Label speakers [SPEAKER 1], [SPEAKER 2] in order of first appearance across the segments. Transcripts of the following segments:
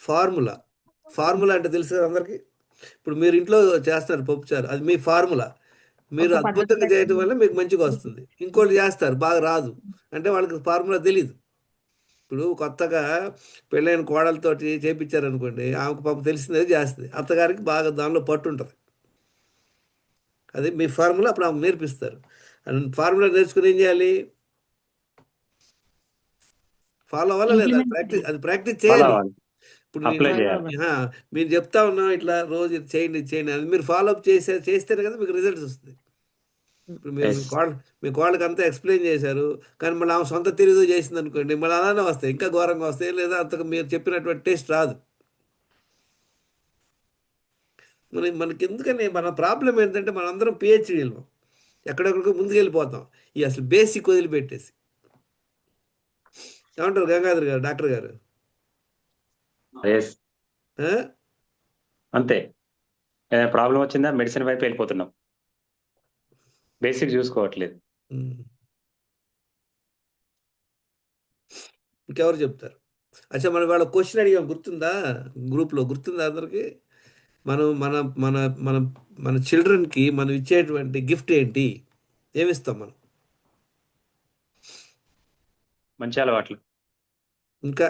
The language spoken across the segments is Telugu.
[SPEAKER 1] ఫార్ములా. ఫార్ములా అంటే తెలుసు కదా అందరికి. ఇప్పుడు మీరు ఇంట్లో చేస్తారు పప్పుచారు, అది మీ ఫార్ములా. మీరు
[SPEAKER 2] ఒక పద్ధతి
[SPEAKER 1] అద్భుతంగా చేయడం
[SPEAKER 2] ప్రకారం.
[SPEAKER 1] వల్ల మీకు మంచిగా వస్తుంది. ఇంకోటి చేస్తారు బాగా రాదు, అంటే వాళ్ళకి ఫార్ములా తెలీదు. ఇప్పుడు కొత్తగా పెళ్ళైన కోడలతోటి చేపించారనుకోండి, ఆమెకు పాపం తెలిసిందే చేస్తుంది. అత్తగారికి బాగా దానిలో పట్టు ఉంటుంది. అది మీ ఫార్ములా, అప్పుడు ఆమెకు నేర్పిస్తారు. అండ్ ఫార్ములా నేర్చుకుని ఏం చేయాలి? ఫాలో అవ్వాలా లేదా?
[SPEAKER 2] ఇంప్లిమెంట్
[SPEAKER 1] ప్రాక్టీస్,
[SPEAKER 2] చేయాలి.
[SPEAKER 1] అది ప్రాక్టీస్
[SPEAKER 3] ఫాలో
[SPEAKER 1] చేయాలి.
[SPEAKER 3] అవ్వాలి,
[SPEAKER 1] ఇప్పుడు
[SPEAKER 3] అప్లై
[SPEAKER 2] ఫాలో
[SPEAKER 3] చేయాలి.
[SPEAKER 2] అవ్వాలి.
[SPEAKER 1] ఆ, మీరు చెప్తా ఉన్నాం ఇట్లా రోజు ఇది చేయండి ఇది చేయండి, అది మీరు ఫాలో అప్ చేస్తేనే కదా మీకు రిజల్ట్స్ వస్తుంది. ఇప్పుడు మీరు
[SPEAKER 3] ఎస్.
[SPEAKER 1] మీ కోళ్ళకి అంతా ఎక్స్ప్లెయిన్ చేశారు, కానీ మళ్ళీ ఆమె సొంత తెలివితో చేసింది అనుకోండి, మళ్ళీ అలానే వస్తాయి, ఇంకా ఘోరంగా వస్తాయి, లేదా అంతకు మీరు చెప్పినటువంటి టేస్ట్ రాదు. మనకి ఎందుకని మన ప్రాబ్లం ఏంటంటే మనందరం పిహెచ్డీలు, ఎక్కడెక్కడికో ముందుకు వెళ్ళిపోతాం, ఈ అసలు బేసిక్ వదిలిపెట్టేసి. ఏమంటారు గంగాధర్ గారు, డాక్టర్ గారు?
[SPEAKER 3] ఎస్,
[SPEAKER 1] ఆ?
[SPEAKER 3] అంతే. ఏదైనా ప్రాబ్లం వచ్చిందా మెడిసిన్ వైపు వెళ్ళిపోతున్నాం, బేసిక్ చూసుకోవట్లేదు.
[SPEAKER 1] ఉమ్. ఇంకెవరు చెప్తారు? అచ్చా, మనం వాళ్ళ క్వశ్చన్ అడిగాం, గుర్తుందా? గ్రూప్లో గుర్తుందా అందరికి? మనం మన మన మన మన చిల్డ్రన్కి మనం ఇచ్చేటువంటి గిఫ్ట్ ఏంటి? ఏమిస్తాం మనం?
[SPEAKER 3] మంచి అలవాట్లు.
[SPEAKER 1] ఇంకా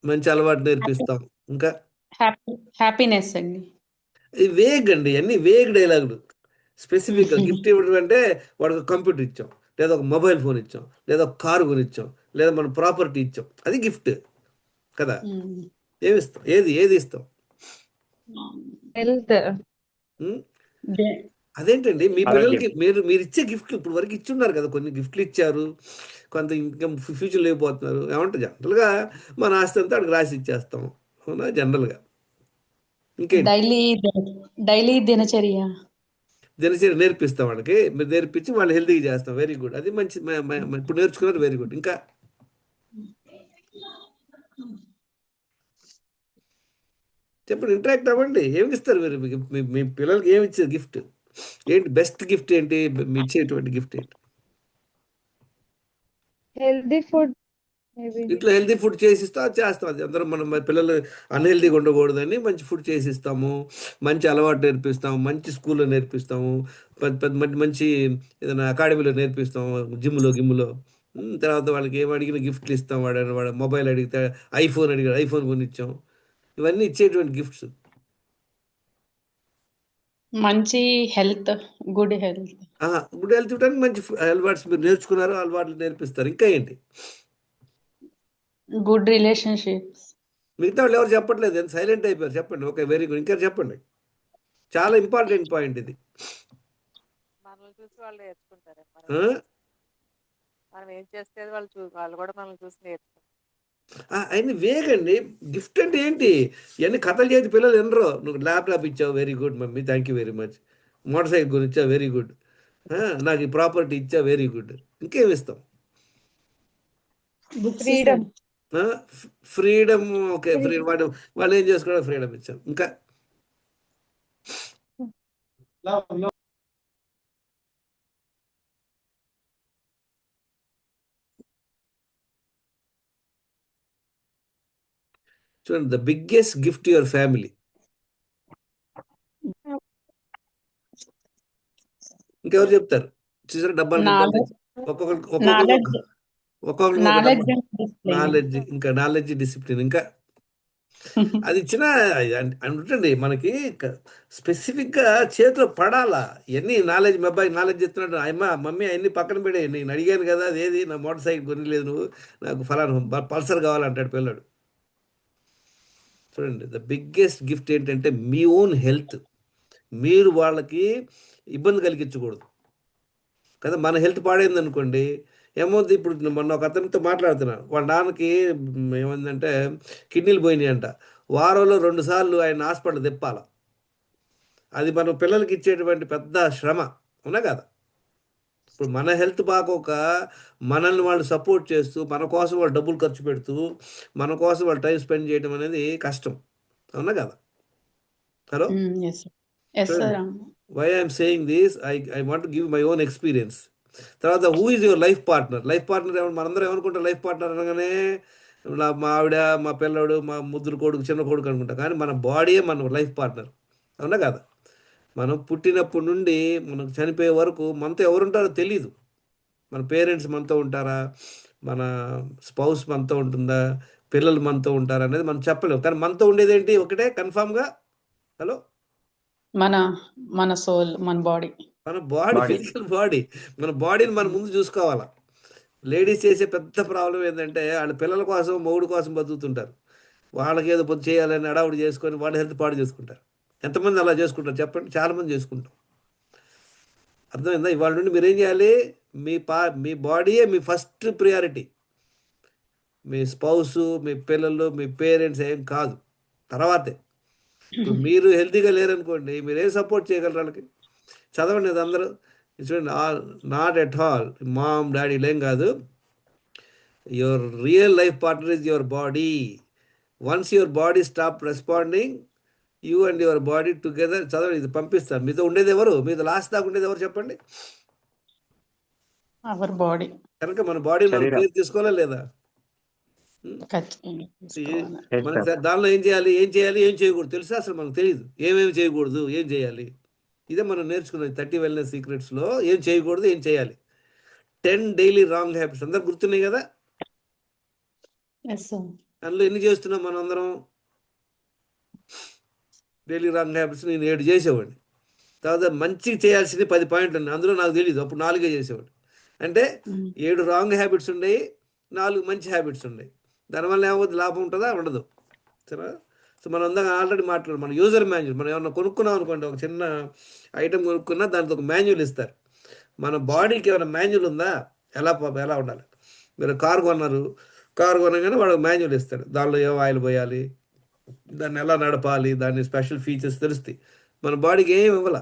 [SPEAKER 1] మంచి అలవాటు నేర్పిస్తాం. ఇంకా
[SPEAKER 2] హ్యాపీనెస్ అండి.
[SPEAKER 1] ఇది వేగ్ అండి, అన్ని వేగ్ డైలాగులు. స్పెసిఫిక్గా గిఫ్ట్ ఇవ్వడం అంటే వాడికి కంప్యూటర్ ఇచ్చాం, లేదా ఒక మొబైల్ ఫోన్ ఇచ్చాం, లేదా ఒక కారు కొనిచ్చాం, లేదా మన ప్రాపర్టీ ఇచ్చాం, అది గిఫ్ట్ కదా. ఏమిస్తాం? ఏది ఏది ఇస్తాం?
[SPEAKER 4] హెల్త్.
[SPEAKER 1] ఉం? అదేంటండి మీ పిల్లలకి
[SPEAKER 3] ఆరోగ్యం.
[SPEAKER 1] మీరు ఇచ్చే గిఫ్ట్లు ఇప్పుడు వరకు ఇచ్చున్నారు కదా, కొన్ని గిఫ్ట్లు ఇచ్చారు, కొంత ఇంకా ఫ్యూచర్ లేకపోతున్నారు. ఏమంటే జనరల్గా మన ఆస్తి అంతా అక్కడికి రాసి ఇచ్చేస్తాం, అవునా? జనరల్గా ఇంకేంటి?
[SPEAKER 2] డైలీ డైలీ దినచర్య.
[SPEAKER 1] దినచర్య నేర్పిస్తాం వాళ్ళకి, మీరు నేర్పించి వాళ్ళు హెల్తీగా చేస్తాం. వెరీ గుడ్, అది మంచి ఇప్పుడు నేర్చుకున్నారు, వెరీ గుడ్. ఇంకా చెప్పండి, ఇంటరాక్ట్ అవ్వండి. ఏమి ఇస్తారు మీరు మీ పిల్లలకి? ఏమి ఇచ్చారు గిఫ్ట్? ఏంటి బెస్ట్ గిఫ్ట్ ఏంటి? మీ ఇచ్చేటువంటి గిఫ్ట్ ఏంటి?
[SPEAKER 4] Healthy food maybe.
[SPEAKER 1] ఇంట్లో హెల్తీ ఫుడ్ చేసిస్తాం, అది చేస్తాం. అది అందరం మనం, మన పిల్లలు అన్హెల్దీగా ఉండకూడదని మంచి ఫుడ్ చేసిస్తాము, మంచి అలవాటు నేర్పిస్తాము, మంచి స్కూల్లో నేర్పిస్తాము, పెద్ద పెద్ద మంచి మంచి ఏదైనా అకాడమీలో నేర్పిస్తాము, జిమ్లో. తర్వాత వాళ్ళకి ఏం అడిగిన గిఫ్ట్లు ఇస్తాం. వాడు మొబైల్ అడిగితే ఐఫోన్ అడిగాడు, ఐఫోన్ కొనిచ్చాం. ఇవన్నీ ఇచ్చేటువంటి గిఫ్ట్స్.
[SPEAKER 2] మంచి health, good health.
[SPEAKER 1] Good health ఇవ్వడానికి మంచి అలవాట్స్ మీరు నేర్చుకున్నారు, అలవాట్లు నేర్పిస్తారు. ఇంకా ఏంటి?
[SPEAKER 2] Good relationships.
[SPEAKER 1] మిగతా వాళ్ళు ఎవరు చెప్పట్లేదు, ఎంత సైలెంట్ అయిపోయారు? చెప్పండి. Okay, very good. ఇంకా చెప్పండి. చాలా ఇంపార్టెంట్ పాయింట్ ఇది.
[SPEAKER 5] మనల్ని చూసి వాళ్ళు నేర్చుకుంటారు.
[SPEAKER 1] ఆ?
[SPEAKER 5] మనం ఏం చేస్తే వాళ్ళు కూడా మనల్ని చూసి నేర్చుకుంటారు.
[SPEAKER 1] అవన్నీ వేగండి. గిఫ్ట్ అంటే ఏంటి? ఇవన్నీ కథలు చేతి పిల్లలు వినరు. నువ్వు ల్యాప్టాప్ ఇచ్చావు, very good mummy, thank you very much. Motorcycle కొనిచ్చావు, వెరీ గుడ్. నాకు ఈ ప్రాపర్టీ ఇచ్చా, వెరీ గుడ్. ఇంకేమి ఇస్తాం?
[SPEAKER 2] బుక్స్.
[SPEAKER 4] ఫ్రీడమ్.
[SPEAKER 1] ఫ్రీడమ్. ఓకే, వాడు వాళ్ళు ఏం చేసుకోవడం, ఫ్రీడమ్ ఇచ్చాం. ఇంకా చూడండి, the biggest gift your family. ఇంకెవరు చెప్తారు? చూసారా, డబ్బాలు నింపాలి.
[SPEAKER 2] నాలెడ్జ్.
[SPEAKER 1] ఒక్కొక్కరికి
[SPEAKER 2] నాలెడ్జ్.
[SPEAKER 1] ఒక డబ్బా.
[SPEAKER 2] Knowledge and discipline.
[SPEAKER 1] నాలెడ్జ్, ఇంకా నాలెడ్జ్, డిసిప్లిన్. ఇంకా అది ఇచ్చిన అంటుండి మనకి స్పెసిఫిక్గా చేతిలో పడాలా. ఇవన్నీ నాలెడ్జ్, మా అబ్బాయి నాలెడ్జ్ ఇస్తున్నాడు, అమ్మ మమ్మీ అన్ని పక్కన పెడే, నేను అడిగాను కదా, అదేది నా మోటార్ సైకిల్ కొనిలేదు నువ్వు, నాకు ఫలానా పల్సర్ కావాలంటాడు పిల్లడు. చూడండి, ద బిగ్గెస్ట్ గిఫ్ట్ ఏంటంటే మీ ఓన్ హెల్త్. మీరు వాళ్ళకి ఇబ్బంది కలిగించకూడదు కదా. మన హెల్త్ పాడైంది అనుకోండి, ఏమవుతుంది? ఇప్పుడు మొన్న ఒక అతనితో మాట్లాడుతున్నాను, వాళ్ళ నాన్నకి ఏమైందంటే కిడ్నీలు పోయినాయి అంట. వారంలో 2 సార్లు ఆయన హాస్పిటల్ తిప్పాల. అది మనం పిల్లలకి ఇచ్చేటువంటి పెద్ద శ్రమ, అవునా కదా? ఇప్పుడు మన హెల్త్ బాగోక మనల్ని వాళ్ళు సపోర్ట్ చేస్తూ, మన కోసం వాళ్ళు డబ్బులు ఖర్చు పెడుతూ, మన కోసం వాళ్ళు టైం స్పెండ్ చేయడం అనేది కష్టం, అవునా కదా? హలో,
[SPEAKER 2] ఎస్ ఎస్
[SPEAKER 1] చూడండి,
[SPEAKER 2] sir.
[SPEAKER 1] Why I'm saying this, I want give my own experience. తర్వాత who is your life partner? Life partner మనందరం ఏమనుకుంటాం? లైఫ్ పార్ట్నర్ అనగానే మా ఆవిడ, మా పిల్లడు, మా ముద్దుల కొడుకు, చిన్న కొడుకు అనుకుంటా, కానీ మన బాడీయే మన లైఫ్ పార్ట్నర్. అవునా కదా? మనం పుట్టినప్పటి నుండి మనం చనిపోయే వరకు మనతో ఎవరుంటారో తెలీదు. మన పేరెంట్స్ మనతో ఉంటారా, మన స్పౌస్ మనతో ఉంటుందా, పిల్లలు మనతో ఉంటారా అనేది మనం చెప్పలేము. కానీ మనతో ఉండేది ఏంటి ఒకటే కన్ఫామ్గా. హలో,
[SPEAKER 2] మన మన సోల్, మన బాడీ.
[SPEAKER 1] మన బాడీ,
[SPEAKER 3] బాడీ
[SPEAKER 1] ఫిజికల్ బాడీ. మన బాడీని మనం ముందు చూసుకోవాలా. లేడీస్ చేసే పెద్ద ప్రాబ్లం ఏంటంటే వాళ్ళ పిల్లల కోసం, మొగుడు కోసం బతుకుతుంటారు. వాళ్ళకి ఏదో పొద్దు చేయాలని అడావుడి చేసుకొని వాళ్ళ హెల్త్ పాడు చేసుకుంటారు. ఎంతమంది అలా చేసుకుంటారు చెప్పండి? చాలామంది చేసుకుంటాం. అర్థమైందా? ఇవాళ నుండి మీరేం చేయాలి? మీ బాడీయే మీ ఫస్ట్ ప్రియారిటీ. మీ స్పౌసు, మీ పిల్లలు, మీ పేరెంట్స్ ఏం కాదు, తర్వాతే. ఇప్పుడు మీరు హెల్తీగా లేరనుకోండి, మీరేం సపోర్ట్ చేయగలరు వాళ్ళకి? చదవండి అది అందరూ చూడండి. నాట్ ఎట్ ఆల్ మామ్ డాడీలు ఏం కాదు. Your real life partner is your body. Once your body stop responding, you and your body together. చదవండి, ఇది పంపిస్తాను. మీతో ఉండేది ఎవరు? మీతో లాస్ట్ దాకా ఉండేది ఎవరు చెప్పండి?
[SPEAKER 2] Our body.
[SPEAKER 1] కనుక మన బాడీని మనం
[SPEAKER 3] శరీరం
[SPEAKER 1] కేర్ తీసుకోవాలా లేదా?
[SPEAKER 2] ఖచ్చితంగా తీసుకోవాలి.
[SPEAKER 1] మనకి దానిలో ఏం చేయాలి, ఏం చేయాలి, ఏం చేయకూడదు తెలుసా? అసలు మనకు తెలియదు. ఏమేమి చేయకూడదు, ఏం చేయాలి. ఇదే మనం నేర్చుకున్నది 30 వెల్నెస్ సీక్రెట్స్లో. ఏం చేయకూడదు, ఏం చేయాలి. 10 డైలీ రాంగ్ హ్యాబిట్స్ అందరు గుర్తున్నాయి కదా?
[SPEAKER 2] Yes sir.
[SPEAKER 1] అందులో ఎన్ని చేస్తున్నాం మనం అందరం? డైలీ రాంగ్ హ్యాబిట్స్ నేను 7 చేసేవాడిని. తర్వాత మంచి చేయాల్సింది 10 పాయింట్లు ఉన్నాయి. అందులో నాకు తెలియదు, అప్పుడు 4 చేసేవాడిని. అంటే 7 రాంగ్ హ్యాబిట్స్ ఉన్నాయి, 4 మంచి హ్యాబిట్స్ ఉన్నాయి. దానివల్ల ఏమవుతుంది? లాభం ఉంటుందా, ఉండదు? సరే. సో మనం అందరం ఆల్రెడీ మాట్లాడు, మన యూజర్ మాన్యువల్. మనం ఏమన్నా కొనుక్కున్నాం అనుకోండి, ఒక చిన్న ఐటెం కొనుక్కున్నా దానికి ఒక మాన్యువల్ ఇస్తారు. మన బాడీకి ఏమైనా మాన్యువల్ ఉందా? ఎలా ఉండాలి? మీరు కారు కొన్నారు, కారు కొనగానే వాడు మాన్యువల్ ఇస్తాడు. దానిలో ఏ ఆయిల్ పోయాలి, దాన్ని ఎలా నడపాలి, దాని స్పెషల్ ఫీచర్స్ తెలుస్తాయి. మన బాడీకి ఏం ఇవ్వాల.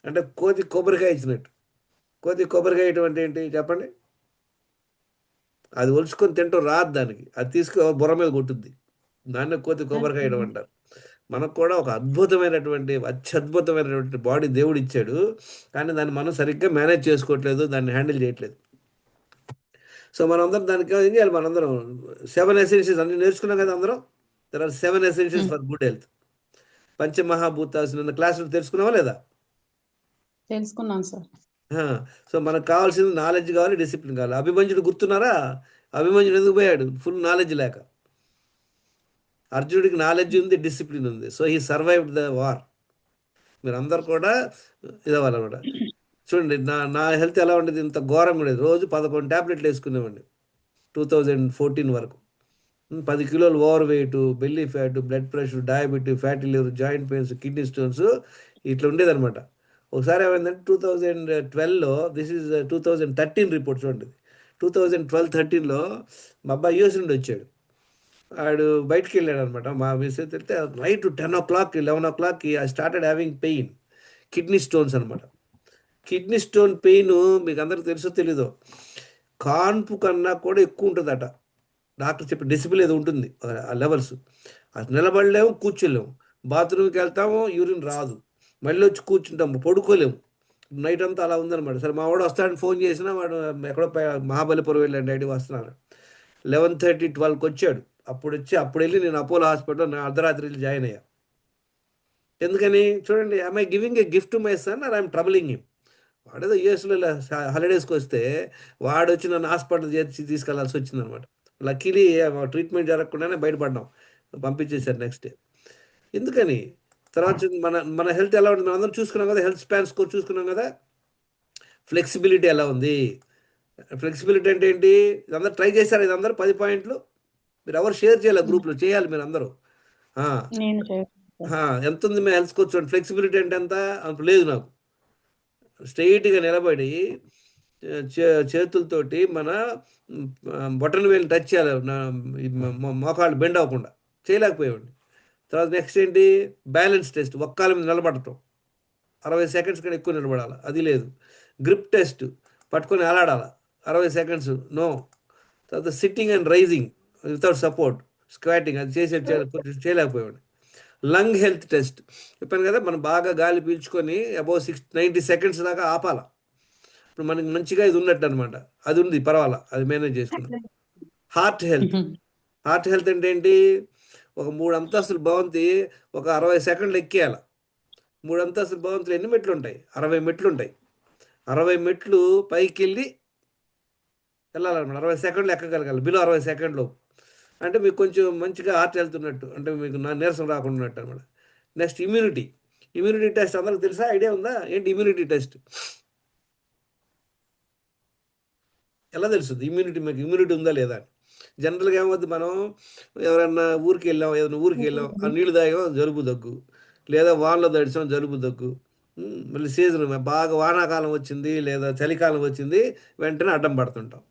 [SPEAKER 1] అంటే కోతి కొబ్బరికాయ ఇచ్చినట్టు. కోతి కొబ్బరికాయ ఇటువంటి ఏంటి చెప్పండి? అది ఒలుచుకొని తింటూ రాదు దానికి, అది తీసుకు బుర్ర మీద కొట్టుద్ది. దాన్నే కోతి కొబ్బరికాయ వేయడం అంటారు. మనకు కూడా ఒక అద్భుతమైనటువంటి, అత్యద్భుతమైనటువంటి బాడీ దేవుడు ఇచ్చాడు. కానీ దాన్ని మనం సరిగ్గా మేనేజ్ చేసుకోవట్లేదు, దాన్ని హ్యాండిల్ చేయట్లేదు. సో మనందరం దానికి ఏం చేయాలి? మనందరం 7 ఎసెన్షియల్స్ అన్ని నేర్చుకున్నాం కదా అందరం. There are 7 essentials for good health. పంచమహాభూతాలు నిన్న క్లాసులో తెలుసుకున్నావా లేదా?
[SPEAKER 2] తెలుసుకున్నాను సార్.
[SPEAKER 1] సో మనకు కావాల్సింది నాలెడ్జ్ కావాలి, డిసిప్లిన్ కావాలి. అభిమన్యుడు గుర్తున్నారా? అభిమన్యుడు ఎందుకు పోయాడు? ఫుల్ నాలెడ్జ్ లేక. అర్జునుడికి నాలెడ్జ్ ఉంది, డిసిప్లిన్ ఉంది. So he survived the war. మీరు అందరు కూడా ఇదవ్వాలన్నమాట. చూడండి, నా హెల్త్ ఎలా ఉండేది? ఇంత ఘోరంగా ఉండేది. రోజు 11 ట్యాబ్లెట్లు వేసుకునేవాడిని 2014 వరకు. 10 కిలోలు over weight, belly fat, blood pressure, diabetes, fatty liver, joint pains, kidney stones, ఇట్లా ఉండేదన్నమాట. ఒకసారి ఏమైందంటే 2012లో, దిస్ ఈజ్ 2013 రిపోర్ట్ చూడండి. 2012-13లో మా అబ్బాయి యూఎస్ నుండి వచ్చాడు. వాడు బయటికి వెళ్ళాడు అనమాట. మా మిస్సెస్ వెళ్తే night 10 o'clock 11 o'clock I started having pain, kidney stones అనమాట. కిడ్నీ స్టోన్ పెయిన్ మీకు అందరికి తెలుసో తెలీదో, కాన్పు కన్నా కూడా ఎక్కువ ఉంటుందట. డాక్టర్ చెప్పి డెసిబిల్ ఏదో ఉంటుంది ఆ లెవెల్స్. అది నిలబడలేము, కూర్చోలేము. బాత్రూమ్కి వెళ్తాము, యూరిన్ రాదు. మళ్ళీ వచ్చి కూర్చుంటాము, పడుకోలేము. నైట్ అంతా అలా ఉందన్నమాట. సరే మా వాడు వస్తాడని ఫోన్ చేసినా వాడు ఎక్కడో మహాబలిపురం వెళ్ళండి, ఐడి వస్తున్నారు. 11:30 12కి వచ్చాడు. అప్పుడు వెళ్ళి నేను అపోలో హాస్పిటల్లో నా అర్ధరాత్రి వెళ్ళి జాయిన్ అయ్యా. ఎందుకని చూడండి, I giving a gift to my son or I'm troubling him. వాడేదో యూఎస్లో హాలిడేస్కి వస్తే వాడు వచ్చి నన్ను హాస్పిటల్ చేసి తీసుకెళ్లాల్సి వచ్చిందనమాట. లక్కీలీ ట్రీట్మెంట్ జరగకుండానే బయటపడ్డాం, పంపించేశారు నెక్స్ట్ డే. ఎందుకని? తర్వాత మన హెల్త్ ఎలా ఉంటుంది మనం అందరం చూసుకున్నాం కదా. హెల్త్ స్పాన్ స్కోర్ చూసుకున్నాం కదా. ఫ్లెక్సిబిలిటీ ఎలా ఉంది? ఫ్లెక్సిబిలిటీ అంటే ఏంటి? ఇదందరూ ట్రై చేశారు. ఇదందరూ 10 పాయింట్లు మీరు ఎవరు షేర్ చేయాలి, గ్రూప్లో చేయాలి మీరు అందరూ.
[SPEAKER 2] నేను
[SPEAKER 1] ఎంత ఉంది మీ హెల్త్ స్కోర్ చూడండి. ఫ్లెక్సిబిలిటీ అంటే ఎంత? అంత లేదు నాకు. స్ట్రైట్గా నిలబడి చేతులతోటి మన బటన్ వేలు టచ్ చేయాలి, మోకాళ్ళు బెండ్ అవ్వకుండా. చేయలేకపోయాడు. తర్వాత నెక్స్ట్ ఏంటి? బ్యాలెన్స్ టెస్ట్, ఒక్కాల మీద నిలబడటం. 60 సెకండ్స్ కన్నా ఎక్కువ నిలబడాలి, అది లేదు. గ్రిప్ టెస్ట్, పట్టుకొని అలాడాల 60 సెకండ్స్, నో. తర్వాత sitting and rising without support, squatting, అది చేయలేకపోయాడు. లంగ్ హెల్త్ టెస్ట్ చెప్పాను కదా, మనం బాగా గాలి పీల్చుకొని అబౌవ్ 90 సెకండ్స్ దాకా ఆపాల. ఇప్పుడు మనకి మంచిగా ఇది ఉన్నట్టు అనమాట. అది ఉంది, పర్వాలా, అది మేనేజ్ చేసుకున్నాం. హార్ట్ హెల్త్, హార్ట్ హెల్త్ అంటే ఏంటి? ఒక 3 అంతస్తులు భవంతి ఒక 60 సెకండ్లు ఎక్కేయాలి. 3 అంతస్తుల భవంతులు ఎన్ని మెట్లు ఉంటాయి? 60 మెట్లు ఉంటాయి. 60 మెట్లు పైకి వెళ్ళి వెళ్ళాలన్నమాట. 60 సెకండ్లు ఎక్కగలగాలి, బిలో 60 సెకండ్లు. అంటే మీకు కొంచెం మంచిగా హార్ట్ వెళ్తున్నట్టు, అంటే మీకు నీరసం రాకుండా ఉన్నట్టు అనమాట. నెక్స్ట్ ఇమ్యూనిటీ టెస్ట్ అందరికి తెలుసా? ఐడియా ఉందా? ఏంటి ఇమ్యూనిటీ టెస్ట్? ఎలా తెలుస్తుంది మీకు ఇమ్యూనిటీ ఉందా లేదా అని? జనరల్గా ఏమవుతుంది, మనం ఎవరన్నా ఏదైనా ఊరికి వెళ్ళాం, ఆ నీళ్లు తాగాం జలుబు దగ్గు, లేదా వానలో తడిచాం జలుబు దగ్గు, మళ్ళీ సీజన్ బాగా వానాకాలం వచ్చింది లేదా చలికాలం వచ్చింది, వెంటనే అడ్డం పడుతుంటాం.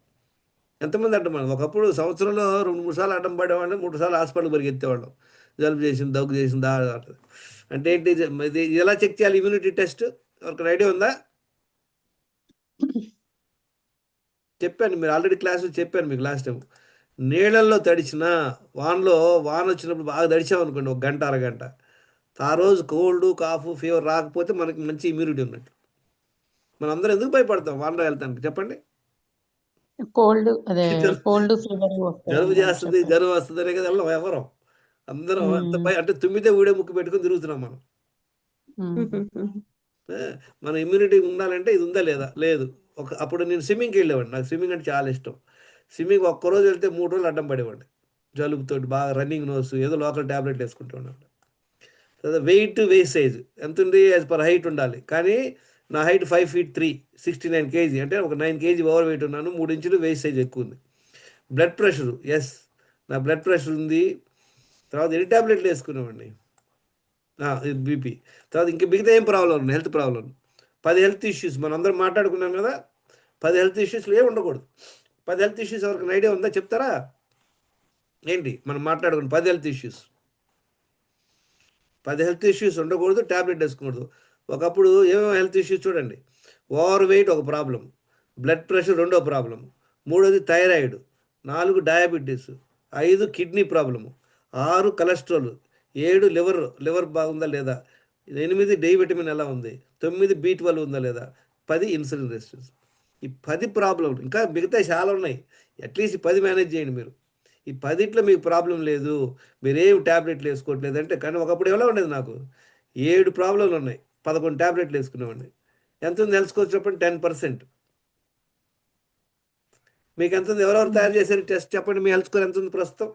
[SPEAKER 1] ఎంతమంది అడ్డం పడదు? ఒకప్పుడు సంవత్సరంలో 2-3 సార్లు అడ్డం పడేవాళ్ళం, 3 సార్లు హాస్పిటల్ పరిగెత్తేవాళ్ళం. జలుబు చేసింది, దగ్గు చేసింది అంటే ఏంటి ఇది ఎలా చెక్ చేయాలి ఇమ్యూనిటీ టెస్ట్? ఎవరికైనా ఐడియా ఉందా? చెప్పాను, మీరు ఆల్రెడీ క్లాసులో చెప్పాను మీకు లాస్ట్ టైం. నీళ్ళల్లో తడిచినా, వాన వచ్చినప్పుడు బాగా తడిచామనుకోండి, ఒక గంట అరగంట, ఆ రోజు కోల్డ్ కాఫ్ ఫీవర్ రాకపోతే మనకి మంచి ఇమ్యూనిటీ ఉన్నట్టు. మనం అందరం ఎందుకు భయపడతాం వానలో వెళ్తానికి చెప్పండి?
[SPEAKER 2] కోల్డ్ అదే
[SPEAKER 1] జలుబు
[SPEAKER 2] కోల్డ్ ఫీవర్
[SPEAKER 1] జలుబు
[SPEAKER 2] వస్తాయని
[SPEAKER 1] చేస్తుంది,
[SPEAKER 2] చెప్పారు.
[SPEAKER 1] జ్వరం వస్తుంది అనే కదా వెళ్ళం ఎవరం. అందరం అంత అంటే తుమ్మితే ఊడే ముక్కు పెట్టుకుని తిరుగుతున్నాం మనం. ఏ, మన ఇమ్యూనిటీ ఉండాలంటే ఇది ఉందా లేదా? లేదు. అప్పుడు నేను స్విమ్మింగ్కి వెళ్ళేవాడిని, నాకు స్విమ్మింగ్ అంటే చాలా ఇష్టం. స్విమ్మింగ్ ఒక్కరోజు వెళ్తే 3 రోజులు అడ్డం పడేవాడిని జలుబుతోటి, బాగా రన్నింగ్ నోస్, ఏదో లోకల్ ట్యాబ్లెట్లు వేసుకుంటూ ఉన్నాను. తర్వాత వెయిట్ సైజ్ ఎంత ఉంది? యాజ్ పర్ హైట్ ఉండాలి. కానీ నా హైట్ 5 feet 3, 69 kg, అంటే ఒక 9 kg ఓవర్ వెయిట్ ఉన్నాను, 3 ఇంచులు వెయిట్ సైజ్ ఎక్కువ ఉంది. బ్లడ్ ప్రెషరు, ఎస్, నా బ్లడ్ ప్రెషర్ ఉంది. తర్వాత ఎన్ని ట్యాబ్లెట్లు వేసుకునేవాడిని, ఇది బీపీ. తర్వాత ఇంకా మిగతా ఏం ప్రాబ్లం ఉంది? Health problem. 10 హెల్త్ ఇష్యూస్ మనం అందరం మాట్లాడుకున్నాం కదా. 10 హెల్త్ ఇష్యూస్లో ఏమి ఉండకూడదు. 10 హెల్త్ ఇష్యూస్ ఎవరికి ఐడియా ఉందా? చెప్తారా? ఏంటి మనం మాట్లాడుకున్నాం? 10 హెల్త్ ఇష్యూస్. 10 హెల్త్ ఇష్యూస్ ఉండకూడదు, ట్యాబ్లెట్ వేసుకోకూడదు. ఒకప్పుడు ఏమేమి హెల్త్ ఇష్యూస్ చూడండి: ఓవర్ వెయిట్ ఒక ప్రాబ్లం, బ్లడ్ ప్రెషర్ రెండో ప్రాబ్లం, 3వది thyroid, 4 diabetes, 5 kidney problem, 6 cholesterol, 7 liver బాగుందా లేదా, 8 డి విటమిన్ ఎలా ఉంది, 9 B12 ఉందా లేదా, 10 ఇన్సులిన్ రెసిస్టెన్స్. ఈ 10 ప్రాబ్లం, ఇంకా మిగతా చాలా ఉన్నాయి. అట్లీస్ట్ 10 మేనేజ్ చేయండి మీరు. ఈ 10ట్లో మీకు ప్రాబ్లం లేదు, మీరేం ట్యాబ్లెట్లు వేసుకోవట్లేదు అంటే. కానీ ఒకప్పుడు ఎలా ఉండేది, నాకు 7 ప్రాబ్లంలు ఉన్నాయి, 11 ట్యాబ్లెట్లు వేసుకునేవాడిని. ఎంత ఉంది హెల్త్ స్కోర్ చెప్పండి? 10%. మీకు ఎంత ఉంది? ఎవరెవరు తయారు చేశారు టెస్ట్ చెప్పండి, మీ హెల్త్ స్కోర్ ఎంత ఉంది ప్రస్తుతం?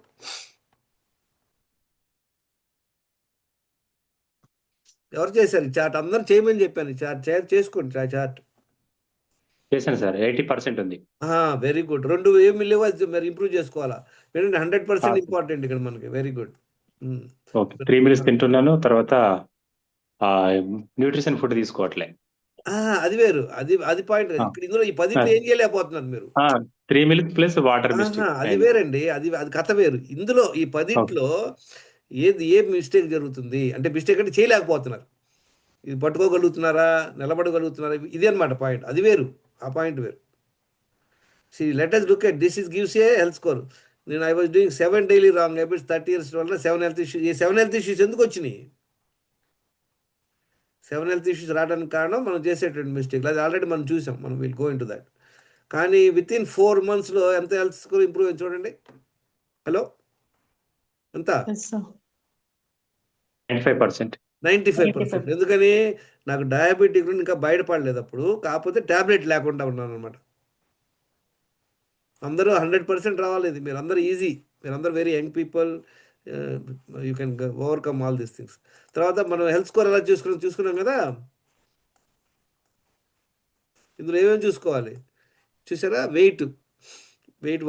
[SPEAKER 1] ఎవరు చేశారు ఈ చార్ట్? అందరూ చేయమని చెప్పాను. చార్ట్ చేసుకోండి, చార్ట్.
[SPEAKER 3] చేశాను సార్, 80% ఉంది.
[SPEAKER 1] Very good. 2 ఏమి లేవు, అది మరి ఇంప్రూవ్ చేసుకోవాలా? ఎందుకంటే 100% ఇంపార్టెంట్ ఇక్కడ మనకి. Very good.
[SPEAKER 3] ఓకే, 3 meals తింటున్నాను, తర్వాత న్యూట్రిషన్ ఫుడ్ తీసుకోవట్లే.
[SPEAKER 1] అది వేరు, అది పాయింట్. ఇక్కడ ఇందులో ఈ 10ట్లో ఏం చేయలేకపోతున్నారు మీరు?
[SPEAKER 3] 3 meals ప్లస్ వాటర్
[SPEAKER 1] అది వేరండి, అది కథ వేరు. ఇందులో ఈ 10ట్లో ఏ మిస్టేక్ జరుగుతుంది అంటే, మిస్టేక్ అంటే చేయలేకపోతున్నారు. ఇది పట్టుకోగలుగుతున్నారా, నిలబడగలుగుతున్నారా, ఇది అనమాట పాయింట్. అది వేరు, ఆ పాయింట్ వేరు. Let us look at this is gives a health score. నేను I was doing 7 daily wrong habits, 30 years వల్ల 7 health issues. ఈ 7 health issues ఎందుకు వచ్చినాయి? 7 health issues రావడానికి కారణం మనం చేసేటువంటి మిస్టేక్. అది ఆల్రెడీ మనం చూసాం, మనం will go in to that. కానీ విత్ ఇన్ 4 monthsలో ఎంత హెల్త్ స్కోర్ ఇంప్రూవ్ అయింది చూడండి. హలో, ఎంత?
[SPEAKER 3] 95%.
[SPEAKER 1] 95%. ఎందుకని? నాకు డయాబెటిక్ నుండి ఇంకా బయటపడలేదు అప్పుడు, కాకపోతే ట్యాబ్లెట్ లేకుండా ఉన్నాను అనమాట. అందరూ 100% రావాలి. మీరు అందరూ ఈజీ, మీరు అందరూ very young people, you can overcome all these things. తర్వాత మనం హెల్త్ స్కోర్ ఎలా చూసుకున్నాం కదా. ఇందులో ఏమేమి చూసుకోవాలి చూసారా? వెయిట్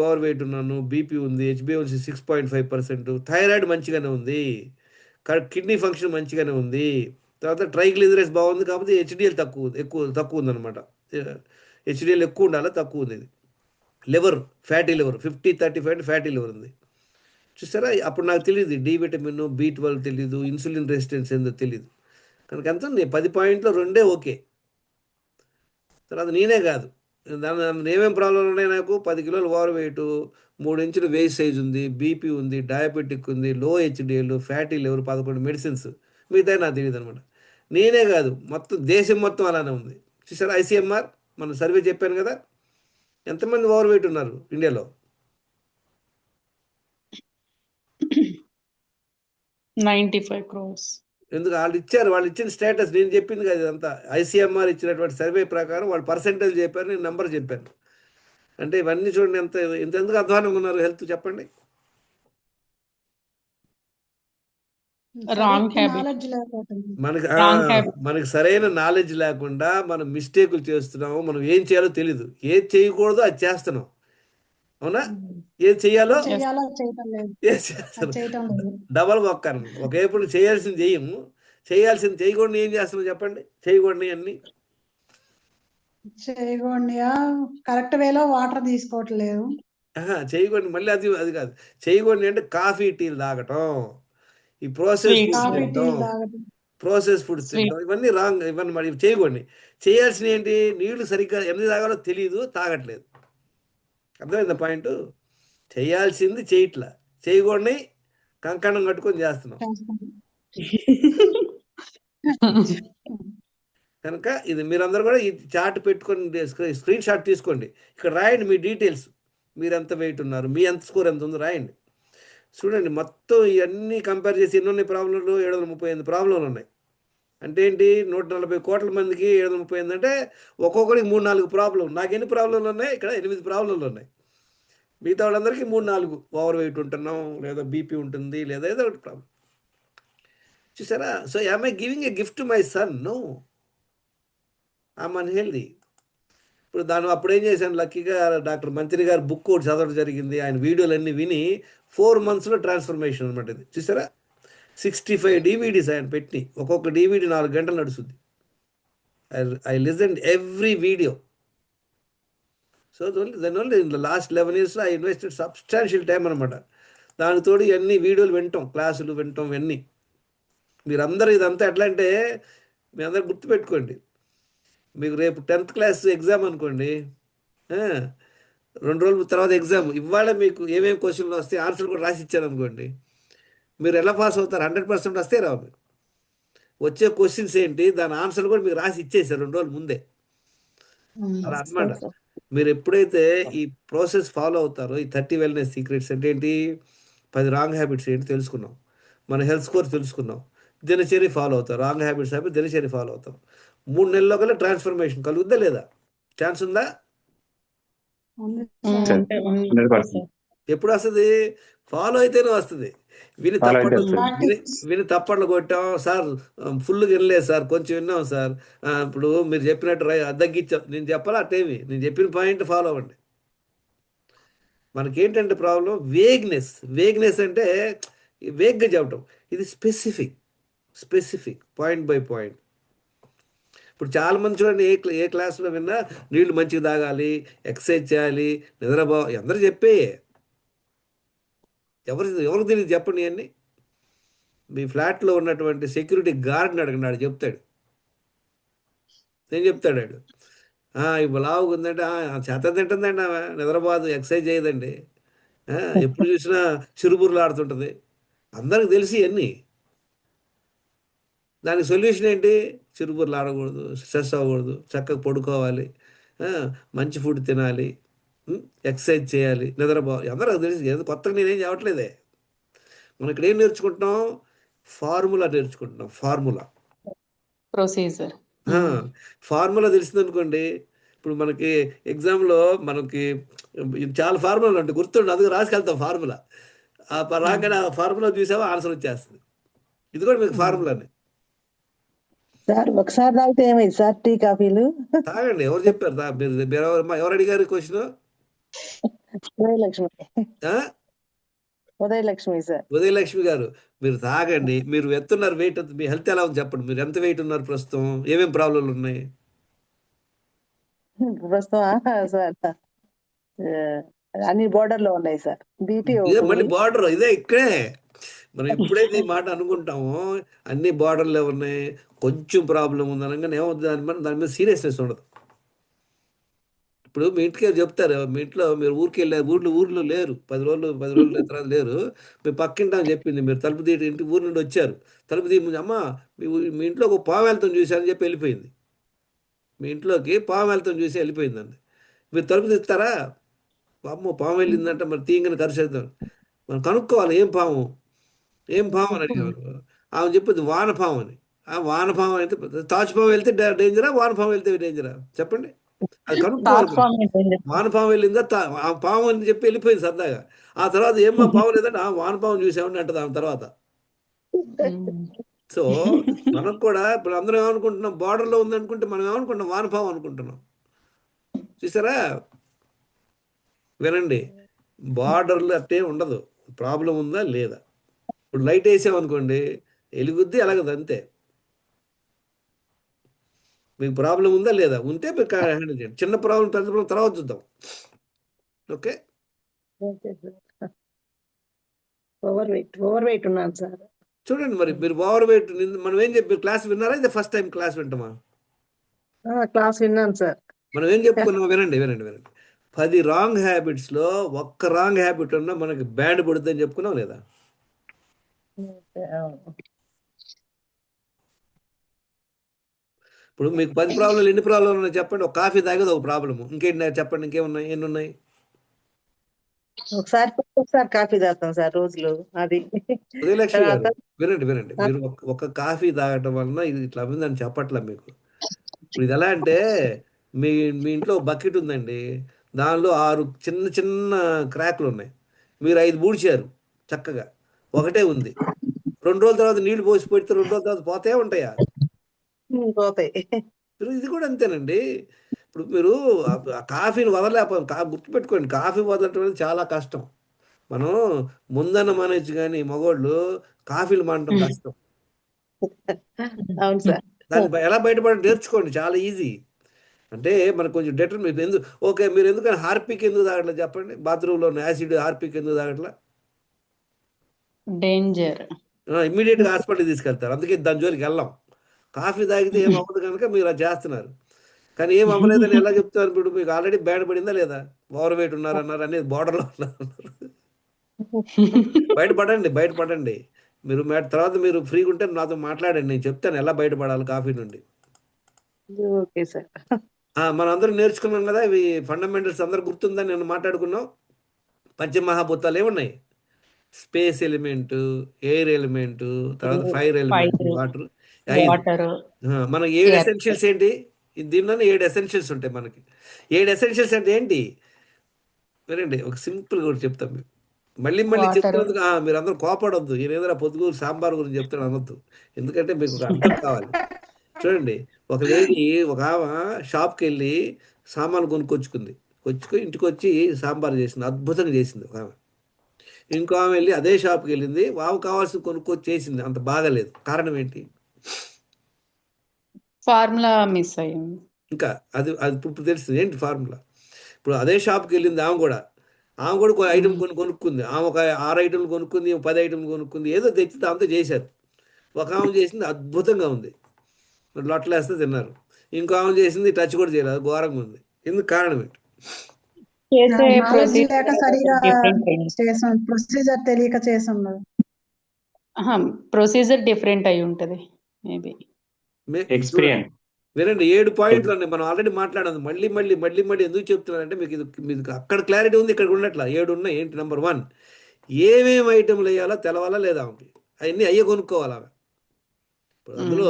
[SPEAKER 1] ఓవర్ వెయిట్ ఉన్నాను, బీపీ ఉంది, HbA1c 6.5%, థైరాయిడ్ మంచిగానే ఉంది, కిడ్నీ ఫంక్షన్ మంచిగానే ఉంది, తర్వాత ట్రైగ్లిజరైడ్స్ బాగుంది, కాకపోతే HDL తక్కువ ఉందన్నమాట. HDL ఎక్కువ ఉండాలి, తక్కువ ఉంది. ఇది liver, fatty liver 50-35 fatty liver ఉంది చూసారా? అప్పుడు నాకు తెలియదు డి విటమిన్, B12 తెలీదు, ఇన్సులిన్ రెసిస్టెన్స్ ఏందో తెలీదు. కనుక ఎంత ఉంది? 10 పాయింట్లో 2 ఓకే. తర్వాత నేనే కాదు, దాని ఏమేమి ప్రాబ్లం ఉన్నాయి నాకు? 10 కిలోలు ఓవర్ వెయిట్, 3 ఇంచులు వెయిట్ సైజ్ ఉంది, బీపీ ఉంది, డయాబెటిక్ ఉంది, లో HDL, ఫ్యాటీ లివర్, 11 మెడిసిన్స్. మిగతా నాకు తెలియదు అనమాట. నేనే కాదు, మొత్తం దేశం మొత్తం అలానే ఉంది చూసారా? ICMR మన సర్వే చెప్పాను కదా. ఎంతమంది ఓవర్ వెయిట్ ఉన్నారు ఇండియాలో?
[SPEAKER 2] 95 crores.
[SPEAKER 1] ఎందుకు వాళ్ళు ఇచ్చారు, వాళ్ళు ఇచ్చిన స్టేటస్ నేను చెప్పింది కదా ఇదంతా. ఐసీఎంఆర్ ఇచ్చినటువంటి సర్వే ప్రకారం వాళ్ళు పర్సెంటేజ్ చెప్పారు, నేను నెంబర్ చెప్పాను. అంటే ఇవన్నీ చూడండి ఎంత ఎందుకు అధ్వానంగా ఉన్నారు హెల్త్ చెప్పండి.
[SPEAKER 2] Wrong habit.
[SPEAKER 6] నాలెడ్జ్ లేకపోతుంది.
[SPEAKER 1] మనకి
[SPEAKER 2] Wrong habit.
[SPEAKER 1] మనకి సరైన నాలెడ్జ్ లేకుండా మనం మిస్టేకులు చేస్తున్నాము. మనం ఏం చేయాలో తెలీదు, ఏది చేయకూడదో అది చేస్తున్నాం. అవునా? ఏది చేయాలో
[SPEAKER 6] చేయాలో చేయటం లేదు,
[SPEAKER 1] ఏది
[SPEAKER 6] అది
[SPEAKER 1] చేస్తున్నాం.
[SPEAKER 6] చేయటం లేదు.
[SPEAKER 1] డబల్ మొక్కను ఒకేప్పుడు చేయాల్సింది చేయము, చేయాల్సింది చేయకూడదు ఏం చేస్తున్నాం చెప్పండి. చేయకూడని అన్ని
[SPEAKER 6] చేయకూడదు, కరెక్ట్ వేలో వాటర్ తీసుకోవట్లేదు.
[SPEAKER 1] చేయకూడదు. మళ్ళీ అది కాదు. చేయకూడదు అంటే కాఫీ టీలు తాగటం, ఈ process
[SPEAKER 2] Sweets.
[SPEAKER 1] Foods
[SPEAKER 6] coffee tea
[SPEAKER 1] తినటం,
[SPEAKER 6] తాగటం.
[SPEAKER 1] Process foods
[SPEAKER 2] Sweet.
[SPEAKER 1] తినటం, ఇవన్నీ రాంగ్. ఇవన్నీ మరి చేయకూడదు. చేయాల్సిన ఏంటి, నీళ్లు సరిగ్గా ఎన్ని తాగాలో తెలియదు, తాగట్లేదు. అర్థమైందా పాయింట్? చేయాల్సింది చేయట్లా, చేయకూడని కంకణం కట్టుకొని చేస్తున్నాం. కనుక ఇది మీరందరూ కూడా ఈ చార్ట్ పెట్టుకొని స్క్రీన్ షాట్ తీసుకోండి. ఇక్కడ రాయండి మీ డీటెయిల్స్, మీరు ఎంత వెయిట్ ఉన్నారు, మీ ఎంత స్కోర్ ఎంత ఉందో రాయండి. చూడండి మొత్తం ఇవన్నీ కంపేర్ చేసి ఎన్ని ఉన్నాయి ప్రాబ్లంలు, 738 ప్రాబ్లంలు ఉన్నాయి. అంటే ఏంటి, 140 కోట్ల మందికి 738 అంటే ఒక్కొక్కరికి 3-4 ప్రాబ్లం. నాకు ఎన్ని ప్రాబ్లంలు ఉన్నాయి, ఇక్కడ 8 ప్రాబ్లంలు ఉన్నాయి. మిగతా వాళ్ళందరికీ 3-4 ఓవర్ వెయిట్ ఉంటున్నాం, లేదా బీపీ ఉంటుంది, లేదా ఏదో ఒకటి ప్రాబ్లం. చూసారా? So am I giving a gift to my son? No, I'm unhealthy. ఇప్పుడు అప్పుడు ఏం చేశాను, లక్కీగా డాక్టర్ మంత్రి గారు బుక్ ఒకటి చదవడం జరిగింది. ఆయన వీడియోలన్నీ విని 4 monthsలో ట్రాన్స్ఫర్మేషన్ అనమాట ఇది. చూసారా? 65 DVDs ఆయన పెట్టి, ఒక్కొక్క DVD 4 గంటలు నడుస్తుంది. I listen every video. So then only in the last 11 yearsలో ఐ ఇన్వెస్టెడ్ సబ్స్టాన్షియల్ టైం అనమాట. దానితోడు ఇవన్నీ వీడియోలు వింటాం, క్లాసులు వింటాం, ఇవన్నీ. మీరందరూ ఇదంతా ఎట్లా అంటే, మీ అందరు గుర్తుపెట్టుకోండి, మీకు రేపు 10th క్లాస్ ఎగ్జామ్ అనుకోండి, 2 రోజుల తర్వాత ఎగ్జామ్. ఇవాళ మీకు ఏమేమి క్వశ్చన్లు వస్తే ఆన్సర్ కూడా రాసి ఇచ్చాను అనుకోండి, మీరు ఎలా పాస్ అవుతారు? 100% వస్తే రావు. మీకు వచ్చే క్వశ్చన్స్ ఏంటి, దాని ఆన్సర్ కూడా మీకు రాసి ఇచ్చేసారు 2 రోజుల ముందే. అలా అన్నమాట. మీరు ఎప్పుడైతే ఈ ప్రాసెస్ ఫాలో అవుతారో, ఈ 30 వెల్నెస్ సీక్రెట్స్ అంటే ఏంటి, 10 రాంగ్ హ్యాబిట్స్ ఏంటి తెలుసుకున్నాం, మన హెల్త్ స్కోర్ తెలుసుకున్నాం, దినచర్య ఫాలో అవుతాం, రాంగ్ హ్యాబిట్స్ అయిపోయి దినచర్య ఫాలో అవుతాం. 3 నెలల్లో కల్లా ట్రాన్స్ఫర్మేషన్ కలుగుద్దా లేదా? ఛాన్స్ ఉందా?
[SPEAKER 6] ఉంది
[SPEAKER 3] Sir.
[SPEAKER 2] ఉంటే ఉంది
[SPEAKER 3] 100%.
[SPEAKER 2] సార్.
[SPEAKER 1] ఎప్పుడు వస్తుంది? ఫాలో అయితేనే వస్తుంది. విని
[SPEAKER 3] Follow అయితే
[SPEAKER 1] తప్పట్లు
[SPEAKER 3] వస్తుంది.
[SPEAKER 1] విని తప్పట్లు కొట్టాం సార్, ఫుల్గా వినలేదు సార్, కొంచెం విన్నాం సార్. ఇప్పుడు మీరు చెప్పినట్టు తగ్గించాం, నేను చెప్పాలా అట్టేమి, నేను చెప్పిన పాయింట్ ఫాలో అవ్వండి. మనకేంటంటే ప్రాబ్లం వేగ్నెస్ అంటే వేగ్గా చెప్పటం. ఇది స్పెసిఫిక్ పాయింట్ బై పాయింట్. ఇప్పుడు చాలా మంది చూడండి, ఏ క్లాస్లో విన్నా నీళ్లు మంచిగా తాగాలి, ఎక్సర్సైజ్ చేయాలి, అందరూ చెప్పే, ఎవరికి తెలియదు చెప్పండి అన్నీ. మీ ఫ్లాట్లో ఉన్నటువంటి సెక్యూరిటీ గార్డ్ని అడగండి, ఆడు చెప్తాడు. ఏం చెప్తాడు ఆడు? ఇప్పుడు లావుగా ఉందంటే చెత్త తింటుందండి, ఆమె నిద్రపోదు, ఎక్సర్సైజ్ చేయదండి, ఎప్పుడు చూసినా చిరుబుర్లు ఆడుతుంటుంది. అందరికి తెలిసి అన్నీ. దానికి సొల్యూషన్ ఏంటి? చిరుబుర్లు ఆడకూడదు, స్ట్రెస్ అవ్వకూడదు, చక్కగా పడుకోవాలి, మంచి ఫుడ్ తినాలి, ఎక్సర్సైజ్ చేయాలి, నిద్రపోవాలి. అందరూ తెలిసి, ఏదో కొత్తగా నేనేం చెప్పట్లేదే. మనం ఇక్కడ ఏం నేర్చుకుంటున్నాం? ఫార్ములా నేర్చుకుంటున్నాం.
[SPEAKER 2] ప్రొసీజర్.
[SPEAKER 1] ఫార్ములా తెలిసిందనుకోండి, ఇప్పుడు మనకి ఎగ్జామ్లో మనకి చాలా ఫార్ములాలు ఉంటాయి, గుర్తుండి అందుకు రాసుకెళ్తాం ఫార్ములా. రాగానే ఆ ఫార్ములా చూసావా ఆన్సర్ వచ్చేస్తుంది. ఇది కూడా మీకు ఫార్ములానే.
[SPEAKER 7] సార్ ఒకసారి తాగితే ఏమైంది సార్ టీ కాఫీలు?
[SPEAKER 1] తాగండి. ఎవరు చెప్పారు? మీరు ఎవరు అడిగారు క్వశ్చన్?
[SPEAKER 7] ఉదయలక్ష్మి సార్.
[SPEAKER 1] ఉదయలక్ష్మి గారు, మీరు తాగండి. మీరు ఎత్తున్నారు వెయిట్, మీ హెల్త్ ఎలా ఉంది చెప్పండి. మీరు ఎంత వెయిట్ ఉన్నారు ప్రస్తుతం? ఏమేమి ప్రాబ్లంలు ఉన్నాయి?
[SPEAKER 7] ప్రస్తుతం సార్ అన్ని బోర్డర్ లో ఉన్నాయి సార్. బీపీ
[SPEAKER 1] మళ్ళీ బార్డర్ ఇదే ఇక్కడే. మనం ఎప్పుడైతే ఈ మాట అనుకుంటామో అన్ని బార్డర్లే ఉన్నాయి, కొంచెం ప్రాబ్లం ఉంది అనగానే ఏమవుతుంది, దాని మీద సీరియస్నెస్ ఉండదు. ఇప్పుడు మీ ఇంటికి చెప్తారు, మీ ఇంట్లో మీరు ఊరికి వెళ్ళారు, ఊర్లో లేరు, 10 రోజులు తర్వాత లేరు, మీ పక్కింటి అని చెప్పింది, మీరు తలుపు తీయడం ఇంటి ఊరి నుండి వచ్చారు, తలుపు తీయ అమ్మ మీ ఇంట్లో ఒక పాము వెళ్తాం చూశారని చెప్పి వెళ్ళిపోయింది. మీ ఇంట్లోకి పాము వెళ్తాం చూసి వెళ్ళిపోయిందండి. మీరు తలుపు తీస్తారా? అమ్మో పాము వెళ్ళిందంటే మరి తీయంగానే కరిసేద్దాం. మనం కనుక్కోవాలి, ఏం పాము, ఏం పాము అని అడిగారు. ఆమె చెప్పింది వానపాము అని. ఆ వానపాము అయితే తాచుపాము వెళ్తే డేంజరా, వానపాము వెళ్తే డేంజరా చెప్పండి. అది కనుక్కోవాలి మనం.
[SPEAKER 2] ట్రాన్స్ఫార్మ్
[SPEAKER 1] వానపాము వెళ్ళిందా ఆ పాము అని చెప్పి వెళ్ళిపోయింది సరదాగా. ఆ తర్వాత ఏమో పాము లేదంటే ఆ వానపాము చూసామని అంటది ఆమె తర్వాత. సో మనం కూడా ఇప్పుడు అందరం ఏమనుకుంటున్నాం, బార్డర్లో ఉందనుకుంటే మనం ఏమనుకుంటున్నాం, వానపాము అనుకుంటున్నాం. చూసారా? వినండి, బార్డర్లు అట్టే ఉండదు. ప్రాబ్లం ఉందా లేదా? ఇప్పుడు లైట్ వేసామనుకోండి, ఎలుగుద్ది ఎలగదు అంతే. మీకు ప్రాబ్లం ఉందా లేదా? ఉంటే మీరు హ్యాండిల్ చేయండి. చిన్న ప్రాబ్లం పెద్ద ప్రాబ్లం తర్వాత చూద్దాం. ఓకే.
[SPEAKER 7] ఓవర్ వెయిట్ ఉన్నాను సార్.
[SPEAKER 1] చూడండి, మరి మీరు ఓవర్ వెయిట్, మనం ఏం చెప్పి క్లాస్ విన్నారా? ఇది ఫస్ట్ టైం క్లాస్ వింటామా?
[SPEAKER 7] క్లాస్ విన్నాను సార్.
[SPEAKER 1] మనం ఏం చెప్పుకున్నాం? వినండి వినండి వినండి. 10 రాంగ్ హ్యాబిట్స్లో ఒక్క రాంగ్ హ్యాబిట్ ఉన్నా మనకి బ్యాండ్ పడుతుందని చెప్పుకున్నాం లేదా? ఇప్పుడు మీకు 10 ప్రాబ్లంలు ఎన్ని ప్రాబ్లంలు ఉన్నాయి చెప్పండి. ఒక కాఫీ తాగేది ఒక ప్రాబ్లము. ఇంకేంటి చెప్పండి, ఇంకేమున్నాయి, ఎన్ని ఉన్నాయి?
[SPEAKER 7] ఒకసారి కాఫీ తాగుతాం సార్ రోజులు. అది
[SPEAKER 1] ఉదయలక్ష్మి గారు
[SPEAKER 7] తర్వాత
[SPEAKER 1] వినండి వినండి. మీరు ఒక కాఫీ తాగటం వలన ఇది ఇట్లా అయిందని చెప్పట్లే మీకు. ఇప్పుడు ఇది ఎలా అంటే, మీ మీ ఇంట్లో బకెట్ ఉందండి, దానిలో 6 చిన్న చిన్న క్రాక్లు ఉన్నాయి. మీరు 5 బూడ్చారు చక్కగా, ఒకటే ఉంది. 2 రోజుల తర్వాత నీళ్లు పోసి పెడితే 2 రోజుల తర్వాత పోతే ఉంటాయా?
[SPEAKER 7] పోతాయి.
[SPEAKER 1] ఇది కూడా అంతేనండి. ఇప్పుడు మీరు ఆ కాఫీని వదలలేకపోయాం. గుర్తుపెట్టుకోండి, కాఫీ వదలటం అనేది చాలా కష్టం. మనం ముందన్న మానేచ్చు, కానీ మగోళ్ళు కాఫీలు మానటం కష్టం.
[SPEAKER 7] అవును సార్.
[SPEAKER 1] దాన్ని ఎలా బయటపడి నేర్చుకోండి, చాలా ఈజీ. అంటే మనకు కొంచెం డెటర్ ఓకే, మీరు ఎందుకని హార్పిక్ ఎందుకు తాగట్లేదు చెప్పండి? బాత్రూంలో ఉన్న యాసిడ్ హార్పిక్ ఎందుకు తాగట్లా?
[SPEAKER 2] డేంజర్.
[SPEAKER 1] ఇమ్మీడియట్గా హాస్పిటల్కి తీసుకెళ్తారు. అందుకే దాని జోలికి వెళ్ళాం. కాఫీ తాగితే ఏం అవ్వదు కనుక మీరు అది చేస్తున్నారు. కానీ ఏం అవ్వలేదని ఎలా చెప్తారు? ఇప్పుడు మీకు ఆల్రెడీ బ్యాడ్ పడిందా లేదా? ఓవర్ వెయిట్ ఉన్నారన్నారు, అనేది బార్డర్లో ఉన్నారు. బయటపడండి బయటపడండి. మీరు తర్వాత మీరు ఫ్రీగా ఉంటే నాతో మాట్లాడండి, నేను చెప్తాను ఎలా బయటపడాలి కాఫీ నుండి.
[SPEAKER 7] Okay sir.
[SPEAKER 1] మనం అందరం నేర్చుకున్నాం కదా, ఇవి ఫండమెంటల్స్ అందరు గుర్తుందని నేను మాట్లాడుకున్నాం. పంచమహాభూతాలు ఏమున్నాయి? స్పేస్ ఎలిమెంట్, ఎయిర్ ఎలిమెంట్, తర్వాత fire element,
[SPEAKER 2] Fire,
[SPEAKER 1] water.
[SPEAKER 2] Water,
[SPEAKER 1] మనకి 7
[SPEAKER 2] Earth.
[SPEAKER 1] ఎసెన్షియల్స్ ఏంటి? దీనిలోనే 7 ఎసెన్షియల్స్ ఉంటాయి మనకి. 7 ఎసెన్షియల్స్ అంటే ఏంటి? వినండి, ఒక సింపుల్ కూడా చెప్తాం మీకు. మళ్ళీ మళ్ళీ
[SPEAKER 2] Water.
[SPEAKER 1] చెప్తున్నందుకు మీరు అందరూ కోపడొద్దు. ఈయన ఏదైనా పొద్దుగూరు సాంబార్ గురించి చెప్తాడు అనొద్దు. ఎందుకంటే మీకు ఒక అర్థం కావాలి. చూడండి, ఒక లేడీ, ఒక ఆమె షాప్కి వెళ్ళి సామాన్లు కొనుక్కొచ్చుకుంది. ఇంటికి వచ్చి సాంబార్ చేసింది, అద్భుతంగా చేసింది ఒక ఆమె. ఇంకో ఆమె వెళ్ళి అదే షాప్కి వెళ్ళింది, ఆమె కావాల్సింది కొనుక్కొచ్చి చేసింది, అంత బాగాలేదు. కారణం ఏంటి?
[SPEAKER 2] ఫార్ములా మిస్ అయ్యింది.
[SPEAKER 1] ఇంకా అది అది ఇప్పుడు తెలుస్తుంది ఏంటి ఫార్ములా. ఇప్పుడు అదే షాప్కి వెళ్ళింది ఆమె కూడా ఒక ఐటమ్ కొనుక్కుంది. ఆమె ఒక 6 ఐటమ్లు కొనుక్కుంది, 10 ఐటమ్లు కొనుక్కుంది, ఏదో తెచ్చి దాంతో చేశారు. ఒక ఆమె చేసింది అద్భుతంగా ఉంది, లొట్టలేస్తే తిన్నారు. ఇంకో ఆమె చేసింది టచ్ కూడా చేయలేదు, ఘోరంగా ఉంది. ఎందుకు? కారణం ఏంటి?
[SPEAKER 2] చేసే
[SPEAKER 6] నాలెడ్జ్ లేక సరిగా
[SPEAKER 2] డిఫరెంట్ అయ్యింది.
[SPEAKER 6] చేసాం, ప్రొసీజర్ తెలియక చేసాం.
[SPEAKER 2] ప్రొసీజర్ డిఫరెంట్ అయి ఉంటది మేబీ.
[SPEAKER 3] ఎక్స్పీరియన్స్.
[SPEAKER 1] వినండి, 7 పాయింట్లు అండి మనం ఆల్రెడీ మాట్లాడాము. మళ్ళీ మళ్ళీ మళ్ళీ మళ్ళీ ఎందుకు చెప్తున్నానంటే మీకు అక్కడ క్లారిటీ ఉంది, ఇక్కడ ఉండట్లా. 7 ఉన్నాయి. ఏంటి? నెంబర్ 1, ఏమేమి ఐటెంలు వేయాలో తెలవాలా లేదా ఆమెకి? అవన్నీ అయ్యే కొనుక్కోవాలా? ఇప్పుడు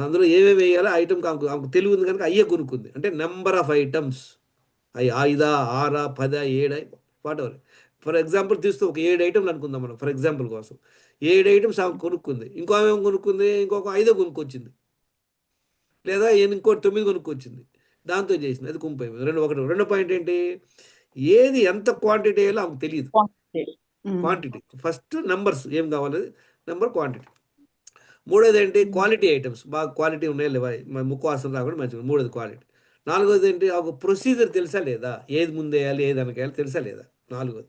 [SPEAKER 1] అందులో ఏమేమి వేయాలో ఐటమ్ ఆమెకు తెలివి ఉంది కనుక అయ్యే కొనుక్కుంది. అంటే నెంబర్ ఆఫ్ ఐటమ్స్, అవి 5, 6, 10, 7, వాట్ ఎవర్. ఫర్ ఎగ్జాంపుల్ తీస్తే ఒక 7 ఐటమ్లు అనుకుందాం మనం, ఫర్ ఎగ్జాంపుల్ కోసం 7 ఐటమ్స్ ఆమె కొనుక్కుంది. ఇంకో ఆమె కొనుక్కుంది, ఇంకొక 5 కొనుక్కొచ్చింది, లేదా ఇంకో 9 కొనుక్కొచ్చింది, దాంతో చేసింది. అది కుంపైంది. రెండో పాయింట్ ఏంటి? ఏది ఎంత క్వాంటిటీ వేయాలో ఆమెకు తెలియదు. క్వాంటిటీ ఫస్ట్, నెంబర్స్ ఏం కావాలి, నెంబర్, క్వాంటిటీ. మూడోది ఏంటి? క్వాలిటీ ఐటమ్స్, బాగా క్వాలిటీ ఉన్నాయి లేవా, ముక్కు వాసన రాకుండా మంచిగా. మూడోది క్వాలిటీ. నాలుగోది ఏంటి? ఒక ప్రొసీజర్ తెలుసా లేదా, ఏది ముందు వేయాలి ఏది వెనకేయాలి తెలుసా లేదా, నాలుగోది.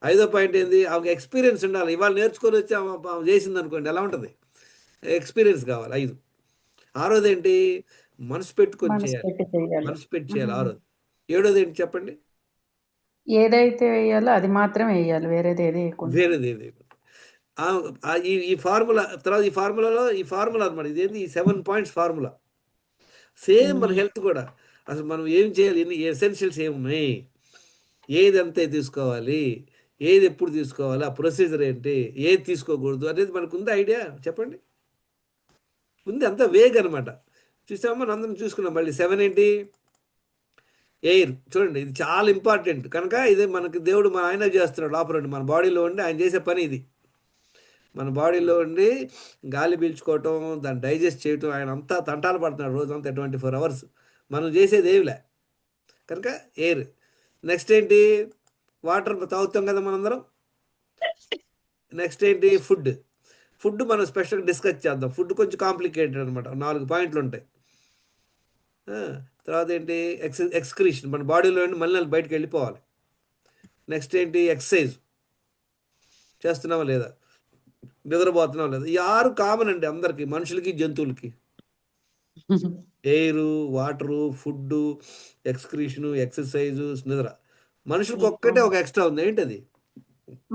[SPEAKER 1] ఐదో పాయింట్ ఏంది? ఆమెకు ఎక్స్పీరియన్స్ ఉండాలి. ఇవాళ నేర్చుకొని వచ్చి ఆమె చేసింది అనుకోండి, ఎలా ఉంటుంది? ఎక్స్పీరియన్స్ కావాలి. 5. ఆరోది ఏంటి? మనసు పెట్టుకొని చేయాలి, మనసు పెట్టి చేయాలి. ఆరోది. ఏడోది ఏంటి చెప్పండి?
[SPEAKER 2] ఏదైతే వేయాలో అది మాత్రం వేయాలి, వేరేది ఏది వేయకూడదు.
[SPEAKER 1] వేరేది ఏది. ఈ ఫార్ములా తర్వాత ఈ ఫార్ములా అనమాట. ఇదేంటి? ఈ 7 పాయింట్స్ ఫార్ములా. సేమ్ మన హెల్త్ కూడా. అసలు మనం ఏం చేయాలి, ఎసెన్షియల్స్ ఏమున్నాయి, ఏది అంతే తీసుకోవాలి, ఏది ఎప్పుడు తీసుకోవాలి, ఆ ప్రొసీజర్ ఏంటి, ఏది తీసుకోకూడదు అనేది మనకు ఉంది ఐడియా? చెప్పండి. ఉంది, అంతా వేగ్ అనమాట. చూసామా, మనం అందరం చూసుకున్నాం. మళ్ళీ 7 ఏంటి? ఎయిర్. చూడండి, ఇది చాలా ఇంపార్టెంట్. కనుక ఇది మనకి దేవుడు మన ఆయన చేస్తున్నాడు ఆపరేట్ మన బాడీలో ఉండి. ఆయన చేసే పని ఇది. మన బాడీలో ఉండి గాలి పీల్చుకోవటం, దాన్ని డైజెస్ట్ చేయటం, ఆయన అంతా తంటాలు పడుతున్నాడు రోజంతా 24 అవర్స్. మనం చేసేది ఏమిలే. కనుక ఎయిర్. నెక్స్ట్ ఏంటి? వాటర్ తాగుతాం కదా మనందరం. నెక్స్ట్ ఏంటి? ఫుడ్. ఫుడ్ మనం స్పెషల్గా డిస్కస్ చేద్దాం. ఫుడ్ కొంచెం కాంప్లికేటెడ్ అనమాట. 4 పాయింట్లు ఉంటాయి. తర్వాత ఏంటి? ఎక్స్క్రీషన్. మన బాడీలో ఉండి మళ్ళీ బయటకు వెళ్ళిపోవాలి. నెక్స్ట్ ఏంటి? ఎక్సర్సైజ్ చేస్తున్నావా లేదా, నిద్రపోతున్నావా లేదా. ఈ 6 కామన్ అండి అందరికి, మనుషులకి జంతువులకి. ఎయిరు, వాటరు, ఫుడ్, ఎక్స్క్రీషను, ఎక్సర్సైజు, నిద్ర. మనుషులకు ఒక్కటే ఒక ఎక్స్ట్రా ఉంది. ఏంటది?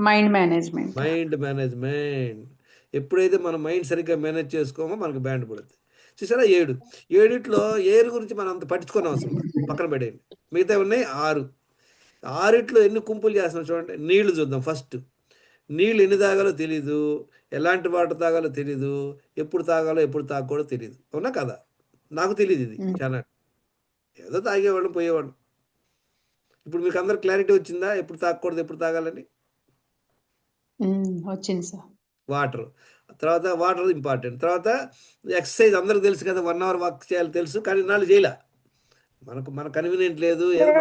[SPEAKER 2] Mind management.
[SPEAKER 1] Mind management. ఎప్పుడైతే మనం మైండ్ సరిగ్గా మేనేజ్ చేసుకోమో మనకు బ్యాండ్ పడుతుంది. చూసారా? 7. 7ట్లో ఎయిర్ గురించి మనం అంత పట్టించుకునే అవసరం లేదు, పక్కన పడేయండి. మిగతా ఉన్నాయి 6. 6ట్లో ఎన్ని కుంపులు చేస్తున్నాం చూడండి. నీళ్లు చూద్దాం ఫస్ట్. నీళ్ళు ఎన్ని తాగాలో తెలీదు, ఎలాంటి వాటర్ తాగాలో తెలీదు, ఎప్పుడు తాగాలో ఎప్పుడు తాగకూడదో తెలియదు. అవునా కదా? నాకు తెలియదు ఇది చాలా. ఏదో తాగేవాళ్ళం, పోయేవాళ్ళం. ఇప్పుడు మీకు అందరు క్లారిటీ వచ్చిందా ఎప్పుడు తాగకూడదు ఎప్పుడు తాగాలని?
[SPEAKER 2] వచ్చింది సార్.
[SPEAKER 1] వాటర్. తర్వాత వాటర్ ఇంపార్టెంట్. తర్వాత ఎక్సర్సైజ్ అందరికి తెలుసు కదా, 1 అవర్ వాక్ చేయాలి తెలుసు, కానీ నాలుగు చేయలే. మన కన్వీనియంట్ లేదు, ఏదో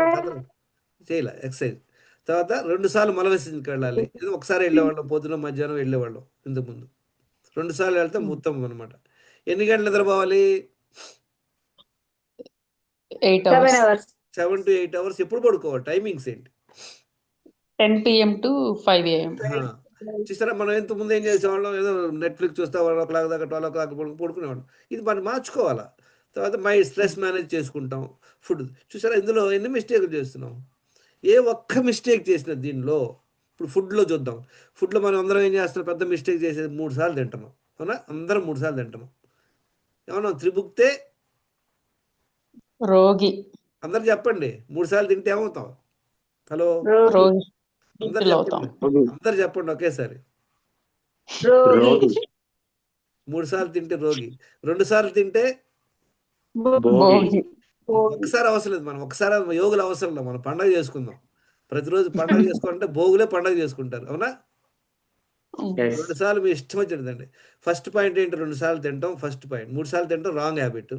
[SPEAKER 1] చేయలే ఎక్సర్సైజ్. తర్వాత 2 సార్లు మల విసర్జనకి వెళ్ళాలి. ఏదో ఒకసారి వెళ్ళేవాళ్ళం, పొద్దున మధ్యాహ్నం వెళ్ళేవాళ్ళం ఇంతకుముందు. 2 సార్లు వెళ్తే ఉత్తమం అనమాట. ఎన్ని గంటలు నిద్రపోవాలి?
[SPEAKER 2] 8 hours.
[SPEAKER 1] 7 to 8 hours. ఎప్పుడు పడుకోవాలి? టైమింగ్స్ ఏంటి?
[SPEAKER 2] 10 PM to 5 AM.
[SPEAKER 1] చూసారా, మనం ఇంతకుముందు ఏం చేసేవాళ్ళం? ఏదో నెట్ఫ్లిక్స్ చూస్తే 1 o'clock దాకా 12 o'clock పడుకునేవాళ్ళం. ఇది మనం మార్చుకోవాలా. తర్వాత స్ట్రెస్ మేనేజ్ చేసుకుంటాం. ఫుడ్. చూసారా, ఇందులో ఎన్ని మిస్టేక్లు చేస్తున్నాం. ఏ ఒక్క మిస్టేక్ చేసిన దీనిలో. ఇప్పుడు ఫుడ్లో చూద్దాం. ఫుడ్లో మనం అందరం ఏం చేస్తున్నాం? పెద్ద మిస్టేక్ చేసేది 3 సార్లు తింటున్నాం. అవునా? అందరం 3 సార్లు తింటున్నాం. ఏమన్నా త్రిభుక్తే
[SPEAKER 2] రోగి.
[SPEAKER 1] అందరు చెప్పండి, 3 సార్లు తింటే ఏమవుతాం? హలో,
[SPEAKER 2] రోగి.
[SPEAKER 1] అందరు చెప్పండి, అందరు చెప్పండి ఒకేసారి.
[SPEAKER 3] రోగి.
[SPEAKER 1] 3 సార్లు తింటే రోగి, 2 సార్లు తింటే
[SPEAKER 2] భోగి.
[SPEAKER 1] ఒక్కసారి అవసరం లేదు. మనం ఒకసారి యోగులు అవసరం లేదు. మనం పండగ చేసుకుందాం. ప్రతిరోజు పండగ చేసుకోవాలంటే భోగులే పండగ చేసుకుంటారు. అవునా? 2 సార్లు మీ ఇష్టం వచ్చిందండి. ఫస్ట్ పాయింట్ ఏంటి? 2 సార్లు తింటాం ఫస్ట్ పాయింట్. 3 సార్లు తింటాం రాంగ్ హ్యాబిట్.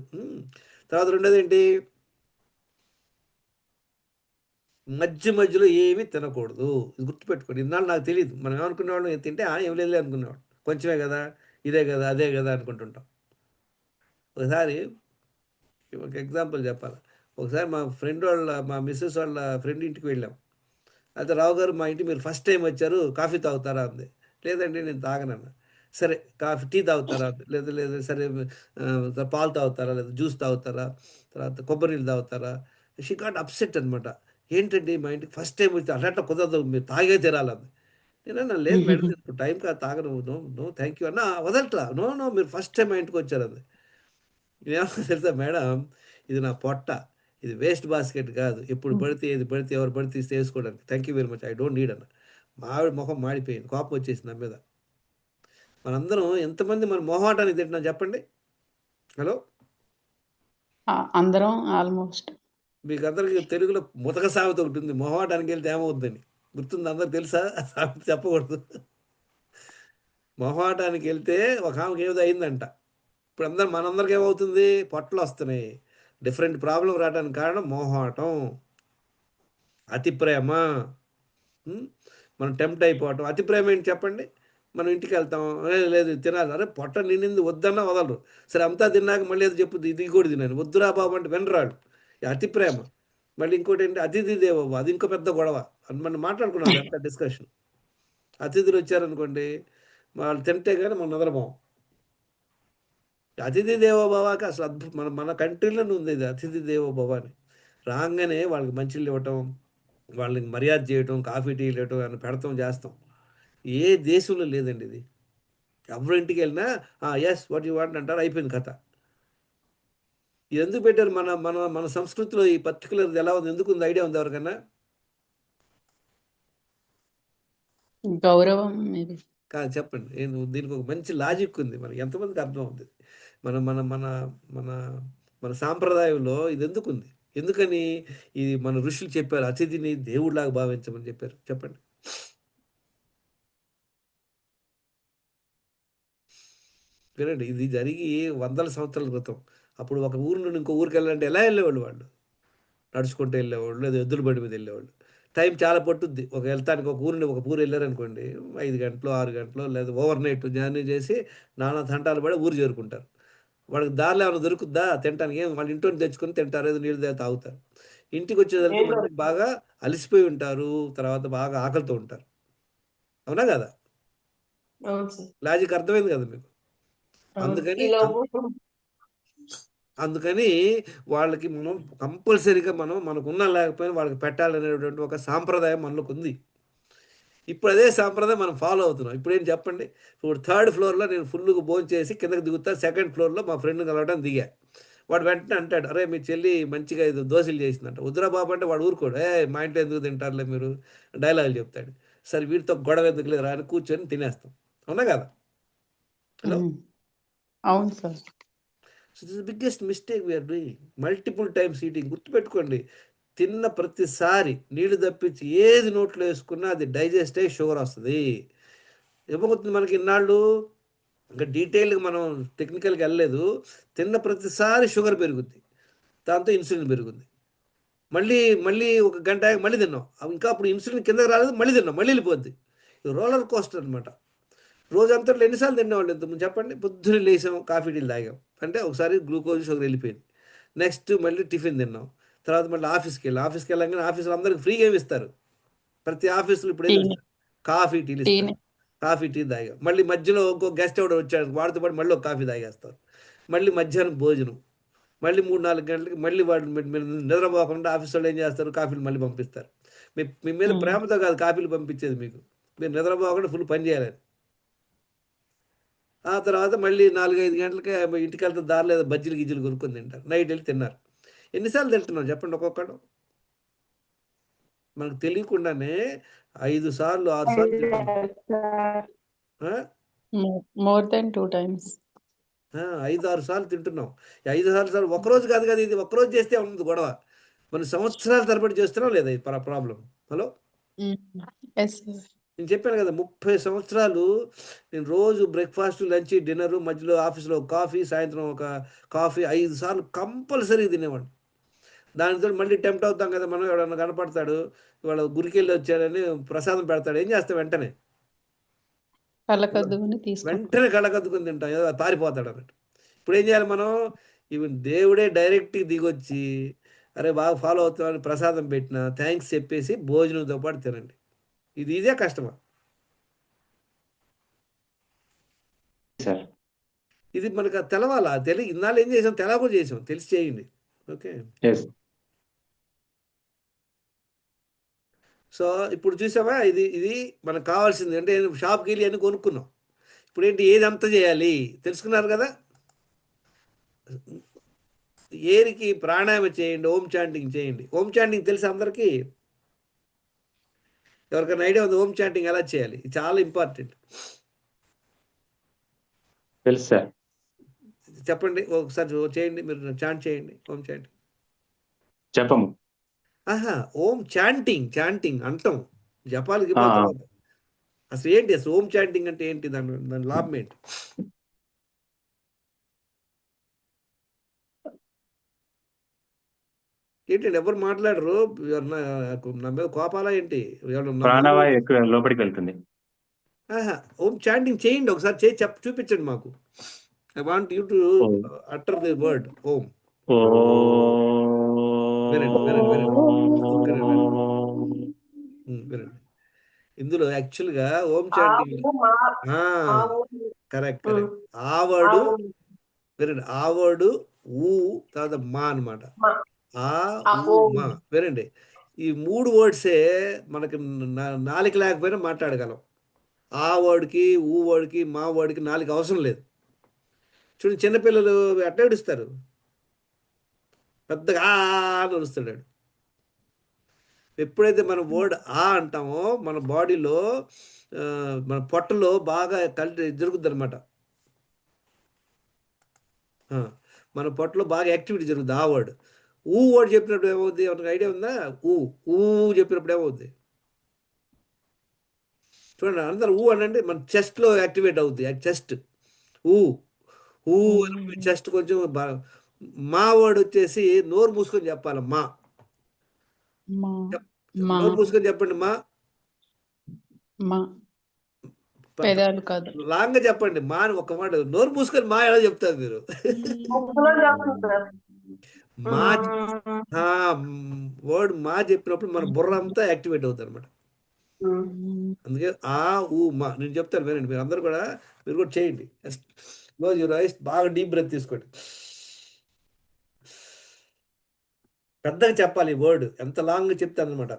[SPEAKER 1] తర్వాత రెండోది ఏంటి? మధ్యలో ఏమీ తినకూడదు. ఇది గుర్తుపెట్టుకోండి. ఇన్నాళ్ళు నాకు తెలియదు. మనం ఏమనుకునేవాళ్ళం? తింటే ఏం లేదులే అనుకునేవాడు. కొంచెమే కదా, ఇదే కదా, అదే కదా అనుకుంటుంటాం. ఒకసారి ఒక ఎగ్జాంపుల్ చెప్పాలి. ఒకసారి మా మిస్సెస్ వాళ్ళ ఫ్రెండ్ ఇంటికి వెళ్ళాం. అయితే రావు గారు, మా ఇంటికి మీరు ఫస్ట్ టైం వచ్చారు, కాఫీ తాగుతారా అంది. లేదండి నేను తాగనన్నా. సరే టీ తాగుతారా? లేదు. సరే పాలు తాగుతారా, లేదా జ్యూస్ తాగుతారా, తర్వాత కొబ్బరి నీళ్ళు తాగుతారా? షీ గాట్ అప్సెట్ అనమాట. ఏంటండి మా ఇంటికి ఫస్ట్ టైం వచ్చి అట్లా కుదరదు, మీరు తాగే తీరాలంది. నేనన్నా లేదు మేడం, ఇప్పుడు టైం కాదు, తాగను. నో థ్యాంక్ యూ అన్న. వదలట్లా. నో మీరు ఫస్ట్ టైం మా ఇంటికి వచ్చారంది. ఏమన్నా తెలుసా మేడం, ఇది నా పొట్ట, ఇది వేస్ట్ బాస్కెట్ కాదు. ఎప్పుడు పడితే ఏది పడితే ఎవరు పడితే వేసుకోవడానికి. Thank you very much, I don't need అన్న. మా ఆవిడ ముఖం మాడిపోయింది, కోపం వచ్చేసింది నా మీద. మనందరం ఎంతమంది మన మొహాటానికి తింటున్నాం చెప్పండి. హలో,
[SPEAKER 2] అందరం ఆల్మోస్ట్.
[SPEAKER 1] మీకు అందరికి తెలుగులో ముతక సామెత ఒకటి ఉంది, మొహాటానికి వెళ్తే ఏమవుద్దని. గుర్తుంది? అందరికి తెలుసా? సామెత చెప్పకూడదు. మొహాటానికి వెళ్తే ఒక ఆమెకి ఏదో అయిందంట. ఇప్పుడు మనందరికి ఏమవుతుంది? పొట్టలు వస్తున్నాయి. డిఫరెంట్ ప్రాబ్లం రావడానికి కారణం మొహాటం, అతి ప్రేమ. మనం టెంప్ట్ అయిపోవటం. అతి ప్రేమ ఏంటి చెప్పండి? మనం ఇంటికి వెళ్తాం, లేదు తినాలి, అరే పొట్ట నిండింది, వద్దన్నా వదలరు. సరే అంతా తిన్నాక మళ్ళీ ఏదో చెప్పుద్ది, ఇది కూడా తినాను, వద్దురా బాబు అంటే వినరాడు. అతి ప్రేమ. మళ్ళీ ఇంకోటి ఏంటి? అతిథి దేవోభవ. అది ఇంకో పెద్ద గొడవ. మనం మాట్లాడుకున్నాం అంత డిస్కషన్. అతిథులు వచ్చారనుకోండి, వాళ్ళు తింటే కానీ మనం నిద్రపోం. అతిథి దేవోభవకి అసలు మన కంట్రీలోనే ఉంది ఇది, అతిథి దేవోభవ అని. రాగానే వాళ్ళకి మంచిళ్ళు ఇవ్వటం, వాళ్ళకి మర్యాద చేయటం, కాఫీ టీ ఇవ్వటం, అని పెడతాం, చేస్తాం. ఏ దేశంలో లేదండి ఇది. ఎవరింటికి వెళ్ళినా ఎస్ వాట్ యూ వాంట్ అంటారు, అయిపోయింది కథ. ఇది ఎందుకు పెట్టారు? మన మన మన సంస్కృతిలో ఈ పర్టికులర్ ఎలా ఉంది, ఎందుకు ఉంది? ఐడియా ఉంది ఎవరికన్నా?
[SPEAKER 2] గౌరవం మేబీ.
[SPEAKER 1] కాదు చెప్పండి. దీనికి ఒక మంచి లాజిక్ ఉంది. మనకి ఎంతమందికి అర్థం అవుతుంది? మన మన మన మన మన సాంప్రదాయంలో ఇది ఎందుకుంది? ఎందుకని ఇది మన ఋషులు చెప్పారు, అతిథిని దేవుడిలాగా భావించమని చెప్పారు? చెప్పండి. వినండి, ఇది జరిగి వందల సంవత్సరాల క్రితం. అప్పుడు ఒక ఊరు నుండి ఇంకో ఊరికి వెళ్ళాలంటే ఎలా వెళ్ళేవాళ్ళు వాళ్ళు? నడుచుకుంటూ వెళ్ళేవాళ్ళు, లేదా ఎద్దుల బండి మీద వెళ్ళేవాళ్ళు. టైం చాలా పట్టుద్ది. వెళ్తానికి ఒక ఊరిని ఒక ఊరు వెళ్ళారనుకోండి, 5 గంటలు 6 గంటలు లేదా ఓవర్ నైట్ జర్నీ చేసి నానా తంటాలు పడి ఊరు చేరుకుంటారు. వాళ్ళకి దారిలో ఏమైనా దొరుకుద్దా తినడానికి? ఏం వాళ్ళ ఇంట్లో తెచ్చుకొని తింటారు, ఏదో నీళ్ళు తాగుతారు. ఇంటికి వచ్చేసరికి మళ్ళీ బాగా అలసిపోయి ఉంటారు, తర్వాత బాగా ఆకలితో ఉంటారు. అవునా కదా?
[SPEAKER 2] అవును సార్.
[SPEAKER 1] లాజిక్ అర్థమైంది కదా మీకు?
[SPEAKER 2] అవును.
[SPEAKER 1] అందుకని అందుకని వాళ్ళకి మనం కంపల్సరీగా మనకున్నా లేకపోయినా వాళ్ళకి పెట్టాలనేటువంటి ఒక సాంప్రదాయం మనలోకి ఉంది. ఇప్పుడు అదే సాంప్రదాయం మనం ఫాలో అవుతున్నాం. ఇప్పుడు ఏం చెప్పండి, ఇప్పుడు 3rd ఫ్లోర్లో నేను ఫుల్గా భోజనం చేసి కిందకి దిగుతా, 2nd ఫ్లోర్లో మా ఫ్రెండ్ని కలవడానికి దిగా. వాడు వెంటనే అంటాడు, అరే మీ చెల్లి మంచిగా ఇది దోశలు చేసిందంట. వద్దురా బాబు అంటే వాడు ఊరుకోడు. మా ఇంట్లో ఎందుకు తింటారులే మీరు, డైలాగులు చెప్తాడు. సరే వీటితో గొడవ ఎందుకు లేదు రా అని కూర్చొని తినేస్తాం. అవునా కదా? హలో.
[SPEAKER 2] అవును sir.
[SPEAKER 1] So this biggest mistake we are doing. Multiple times eating. గుర్తుపెట్టుకోండి, తిన్న ప్రతిసారి నీళ్లు తప్పించి ఏది నోట్లో వేసుకున్నా అది డైజెస్ట్ అయ్యి షుగర్ వస్తుంది. ఏమవుతుంది మనకి ఇన్నాళ్ళు? ఇంకా డీటెయిల్గా మనం టెక్నికల్గా వెళ్ళలేదు. తిన్న ప్రతిసారి షుగర్ పెరుగుద్ది, దాంతో ఇన్సులిన్ పెరుగుద్ది. మళ్ళీ మళ్ళీ ఒక గంట ఆగి మళ్ళీ తిన్నాం, ఇంకా అప్పుడు ఇన్సులిన్ కిందకి రాలేదు, మళ్ళీ తిన్నాం, మళ్ళీ వెళ్ళిపోద్ది. ఇది రోలర్ కోస్టర్ అనమాట. రోజంతట్లో ఎన్నిసార్లు తినేవాళ్ళు ఇంతకుముందు చెప్పండి? పొద్దున్న లేసాం, కాఫీ టీలు తాగాం అంటే ఒకసారి గ్లూకోజ్ షుగర్ వెళ్ళిపోయింది. నెక్స్ట్ మళ్ళీ టిఫిన్ తిన్నాం, తర్వాత మళ్ళీ ఆఫీస్కి వెళ్ళగానే ఆఫీసులో అందరికి ఫ్రీగా ఏమి ఇస్తారు? ప్రతి ఆఫీసులో ఇప్పుడు ఏం
[SPEAKER 2] టీని
[SPEAKER 1] ఇస్తారు? కాఫీ టీలు ఇస్తారు.
[SPEAKER 2] టీని
[SPEAKER 1] కాఫీ టీ తాగాం, మళ్ళీ మధ్యలో ఇంకో గెస్ట్ ఎవడో వచ్చాడు, వాడితో పాటు మళ్ళీ ఒక కాఫీ తాగేస్తారు. మళ్ళీ మధ్యాహ్నం భోజనం, మళ్ళీ 3-4 గంటలకి మళ్ళీ వాడు మీరు నిద్రపోకుండా ఆఫీస్ వాళ్ళు ఏం చేస్తారు? కాఫీలు మళ్ళీ పంపిస్తారు. మీ మీద ప్రేమతో కాదు కాఫీలు పంపించేది, మీకు మీరు నిద్రపోకుండా ఫుల్ పని చేయాలని. ఆ తర్వాత మళ్ళీ 4-5 గంటలకి ఇంటికి వెళ్తే దారిలో ఏదో బజ్జీలు గిజ్జీలు కొనుక్కొని తింటారు. నైట్ వెళ్ళి తిన్నారు. ఎన్నిసార్లు తింటున్నాం చెప్పండి ఒక్కొక్కడు? మనకు తెలియకుండానే 5 సార్లు 6 సార్లు తింటున్నాం. ఆ?
[SPEAKER 2] More than 2 times.
[SPEAKER 1] 5-6 సార్లు తింటున్నాం. 5-6 సార్లు ఒక్కరోజు కాదు కదా, ఇది ఒక్కరోజు చేస్తే ఉంది గొడవ. మనం సంవత్సరాల తరబడి చేస్తున్నాం లేదా ఇది ప్రాబ్లం? హలో.
[SPEAKER 2] Yes sir.
[SPEAKER 1] నేను చెప్పాను కదా, 30 సంవత్సరాలు నేను రోజు బ్రేక్ఫాస్ట్, లంచ్, డిన్నర్, మధ్యలో ఆఫీస్లో ఒక కాఫీ, సాయంత్రం ఒక కాఫీ 5 సార్లు కంపల్సరీ తినేవాడిని. దానితో మళ్ళీ టెంప్ట్ అవుతాం కదా మనం, ఎవడన్నా కనపడతాడు ఇవాళ గురికెళ్ళి వచ్చాడని ప్రసాదం పెడతాడు, ఏం చేస్తాం? వెంటనే
[SPEAKER 2] కళ్ళకద్దుకుని తీసుకుంటాం.
[SPEAKER 1] వెంటనే కళ్ళకద్దుకొని తింటాం, ఏదో పారిపోతాడు అన్నట్టు. ఇప్పుడు ఏం చేయాలి మనం? ఈవెన్ దేవుడే డైరెక్ట్గా దిగొచ్చి అరే బాగా ఫాలో అవుతామని ప్రసాదం పెట్టిన థ్యాంక్స్ చెప్పేసి భోజనంతో పాటు తినండి. ఇది ఇదే కష్టమా?
[SPEAKER 3] సార్
[SPEAKER 1] ఇది మనకు తెలవాలా? ఇన్నాళ్ళు ఏం చేసాం? తెలవకు చేసాం, తెలిసి చేయండి. ఓకే.
[SPEAKER 3] ఎస్
[SPEAKER 1] సో ఇప్పుడు చూసావా, ఇది ఇది మనకు కావాల్సింది. అంటే షాప్కి వెళ్ళి అన్ని కొనుక్కున్నాం. ఇప్పుడు ఏంటి, ఏది అంత చేయాలి తెలుసుకున్నారు కదా? ఏరికి ప్రాణాయామం చేయండి, ఓం చాంటింగ్ చేయండి. ఓం చాంటింగ్ తెలుసు అందరికీ? ఎవరికైనా ఐడియా ఉంది ఓం చాంటింగ్ ఎలా చేయాలి? ఇది చాలా ఇంపార్టెంట్.
[SPEAKER 3] తెలుసు సార్.
[SPEAKER 1] చెప్పండి ఒకసారి చేయండి, మీరు చాంట్ చేయండి, ఓం చాంటింగ్.
[SPEAKER 3] చెప్పము.
[SPEAKER 1] ఓం చాంటింగ్ అంటాం, జపాలకి
[SPEAKER 3] ఆ,
[SPEAKER 1] తర్వాత. అసలు ఏంటి అసలు ఓం చాంటింగ్ అంటే ఏంటి? దాని లాభం ఏంటి? ఏంటండి ఎవరు మాట్లాడరు? నా మీద కోపాలా ఏంటి?
[SPEAKER 3] ప్రాణవాయు ఎక్కువ లోపలికి వెళ్తుంది.
[SPEAKER 1] ఓం చాంటింగ్ చేయండి, ఒకసారి చేసి చూపించండి మాకు. I want you to utter the word Om.
[SPEAKER 3] ఓ
[SPEAKER 1] వినండి. ఇందులో యాక్చువల్గా ఓం చాంటింగ్ కరెక్ట్. ఆ వర్డు వినండి, ఆ వర్డు ఊ తర్వాత మా అనమాట. మా వినండి, ఈ 3 వర్డ్సే మనకి నాలుక లేకపోయినా మాట్లాడగలం. ఆ వర్డ్కి, ఊ వర్డ్కి, మా వర్డ్కి నాలుగు అవసరం లేదు. చూడండి, చిన్నపిల్లలు అట్లా ఏడుస్తారు, పెద్దగా అని అరుస్తాడు. ఎప్పుడైతే మనం వర్డ్ ఆ అంటామో మన బాడీలో మన పొట్టలో బాగా జరుగుద్ది అనమాట. మన పొట్టలో బాగా యాక్టివిటీ జరుగుతుంది ఆ వర్డ్. వర్డ్ చెప్పినప్పుడు ఏమవుద్ది? ఎవరికి ఐడియా ఉందా? ఊ చెప్పినప్పుడు ఏమవుద్ది? చూడండి అందరు అనండి, మన చెస్ట్లో యాక్టివేట్ అవుద్ది. చెస్ట్ ఊ అని చెస్ట్ కొంచెం మా వర్డ్ వచ్చేసి నోరు మూసుకొని చెప్పాలి.
[SPEAKER 2] మా మా
[SPEAKER 1] నోరు మూసుకొని చెప్పండి.
[SPEAKER 2] మా పెదాలు కాదు.
[SPEAKER 1] లాంగ్ గా చెప్పండి. మా అని ఒక మాట. నోరు మూసుకొని మా ఎలా చెప్తారు మీరు? మా వర్డ్ మా చెప్పినప్పుడు మన బుర్ర అంతా యాక్టివేట్ అవుతుంది అనమాట. అందుకే మా నేను చెప్తాను వినండి. మీరు అందరూ కూడా మీరు కూడా చేయండి. క్లోజ్ యువర్ ఐస్, బాగా డీప్ బ్రెత్ తీసుకోండి. పెద్దగా చెప్పాలి ఈ వర్డ్, ఎంత లాంగ్ చెప్తే అనమాట.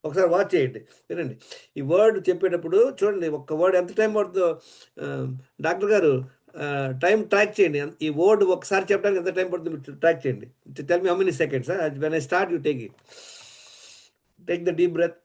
[SPEAKER 1] ఒకసారి వాచ్ చేయండి, వినండి. ఈ వర్డ్ చెప్పేటప్పుడు చూడండి, ఒక్క వర్డ్ ఎంత టైం పడుతుందో. డాక్టర్ గారు టైం ట్రాక్ చేయండి. ఈ వర్డ్ ఒకసారి చెప్పడానికి ఎంత టైం పడుతుందో ట్రాక్ చేయండి. Tell me how many seconds. When I start you take it. Take the deep breath.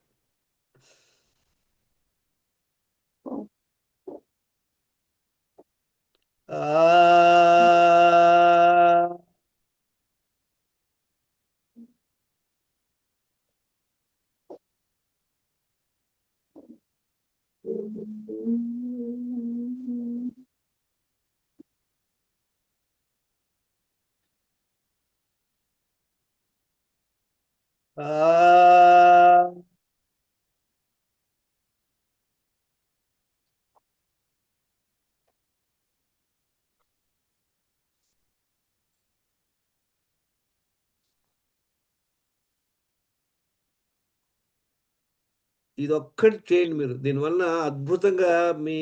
[SPEAKER 1] ఇది ఒక్కటి చేయండి మీరు. దీనివల్ల అద్భుతంగా మీ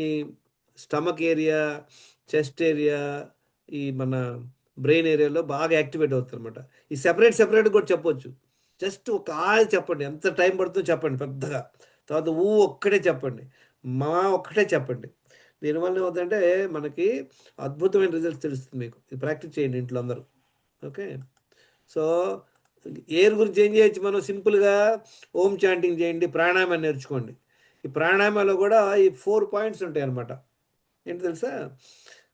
[SPEAKER 1] స్టమక్ ఏరియా, చెస్ట్ ఏరియా, ఈ మన బ్రెయిన్ ఏరియాలో బాగా యాక్టివేట్ అవుతుంది అనమాట. ఈ సెపరేట్ కూడా చెప్పొచ్చు. జస్ట్ ఒక చెప్పండి, ఎంత టైం పడుతుందో చెప్పండి పెద్దగా. తర్వాత ఒక్కటే చెప్పండి, మా ఒక్కటే చెప్పండి. దీనివల్ల ఏమవుతుందంటే మనకి అద్భుతమైన రిజల్ట్స్ తెలుస్తుంది మీకు. ఇది ప్రాక్టీస్ చేయండి ఇంట్లో అందరూ. ఓకే. సో ఎయిర్ గురించి ఏం చేయొచ్చు మనం? సింపుల్గా ఓం చాంటింగ్ చేయండి, ప్రాణాయామం నేర్చుకోండి. ఈ ప్రాణాయామాలో కూడా ఈ 4 పాయింట్స్ ఉంటాయి అన్నమాట. ఏంటి తెలుసా?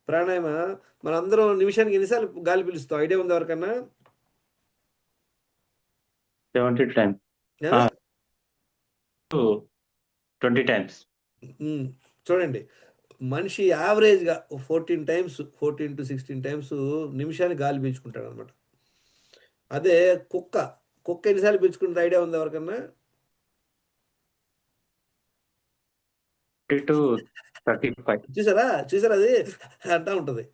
[SPEAKER 1] ప్రాణాయామ మనందరం నిమిషానికి ఎన్నిసార్లు గాలి పిలుస్తాం? ఐడియా ఉంది ఎవరికన్నా?
[SPEAKER 3] 70 times. 20 times.
[SPEAKER 1] చూడండి, మనిషి యావరేజ్గా 14 to 16 టైమ్స్ నిమిషానికి గాలి పీల్చుకుంటాడు అనమాట. అదే కుక్క ఎన్నిసార్లు పీల్చుకుంటే ఐడియా ఉంది ఎవరికన్నా?
[SPEAKER 3] 20 to 35.
[SPEAKER 1] చూసారా అది అంటా ఉంటుంది.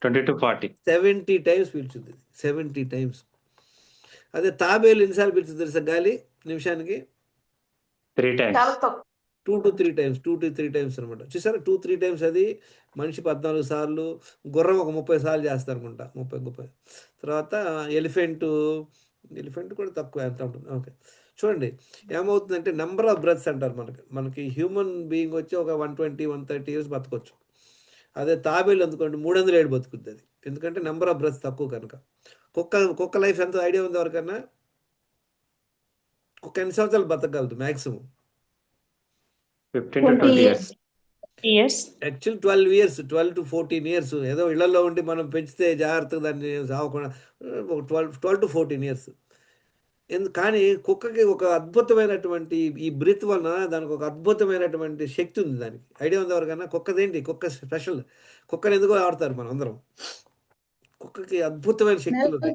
[SPEAKER 3] 20 to 40.
[SPEAKER 1] 70 టైమ్స్ పీల్చుద్ది. 70 టైమ్స్. అదే తాబేలు ఎన్నిసార్లు పీల్చుద్ది తెలుసా గాలి నిమిషానికి?
[SPEAKER 3] 3 times.
[SPEAKER 1] 2 to 3 టైమ్స్ అనమాట. చూసారా, 2-3 టైమ్స్. అది మనిషి 14 సార్లు, గుర్రం ఒక 30 సార్లు చేస్తారు అనుకుంటా. 30. తర్వాత ఎలిఫెంట్ కూడా తక్కువ, ఎంత ఉంటుంది. ఓకే, చూడండి ఏమవుతుందంటే నెంబర్ ఆఫ్ బ్రెత్స్ అంటారు. మనకి హ్యూమన్ బీయింగ్ వచ్చి ఒక 120-130 ఇయర్స్ బతకొచ్చు. అదే తాబేలు అందుకోండి 307 బతుకుద్ది అది. ఎందుకంటే నెంబర్ ఆఫ్ బ్రెత్స్ తక్కువ కనుక. కుక్క లైఫ్ ఎంత ఐడియా ఉంది ఎవరికన్నా? కుక్క ఎన్ని సంవత్సరాలు బతకగలదు maximum?
[SPEAKER 3] 15 to 20 years.
[SPEAKER 1] Actual 12 years, 12 to 14 years. ఏదో ఇళ్లలో ఉండి మనం పెంచితే జాగ్రత్తగా దాన్ని సావకుండా 12 to 14 years. కానీ కుక్కకి ఒక అద్భుతమైనటువంటి ఈ బ్రీత్ వలన దానికి ఒక అద్భుతమైనటువంటి శక్తి ఉంది. దానికి ఐడియా ఉంది ఎవరికన్నా? కుక్క స్పెషల్. కుక్కని ఎందుకో ఆడతారు మనం అందరం. కుక్కకి అద్భుతమైన శక్తులు ఉన్నాయి.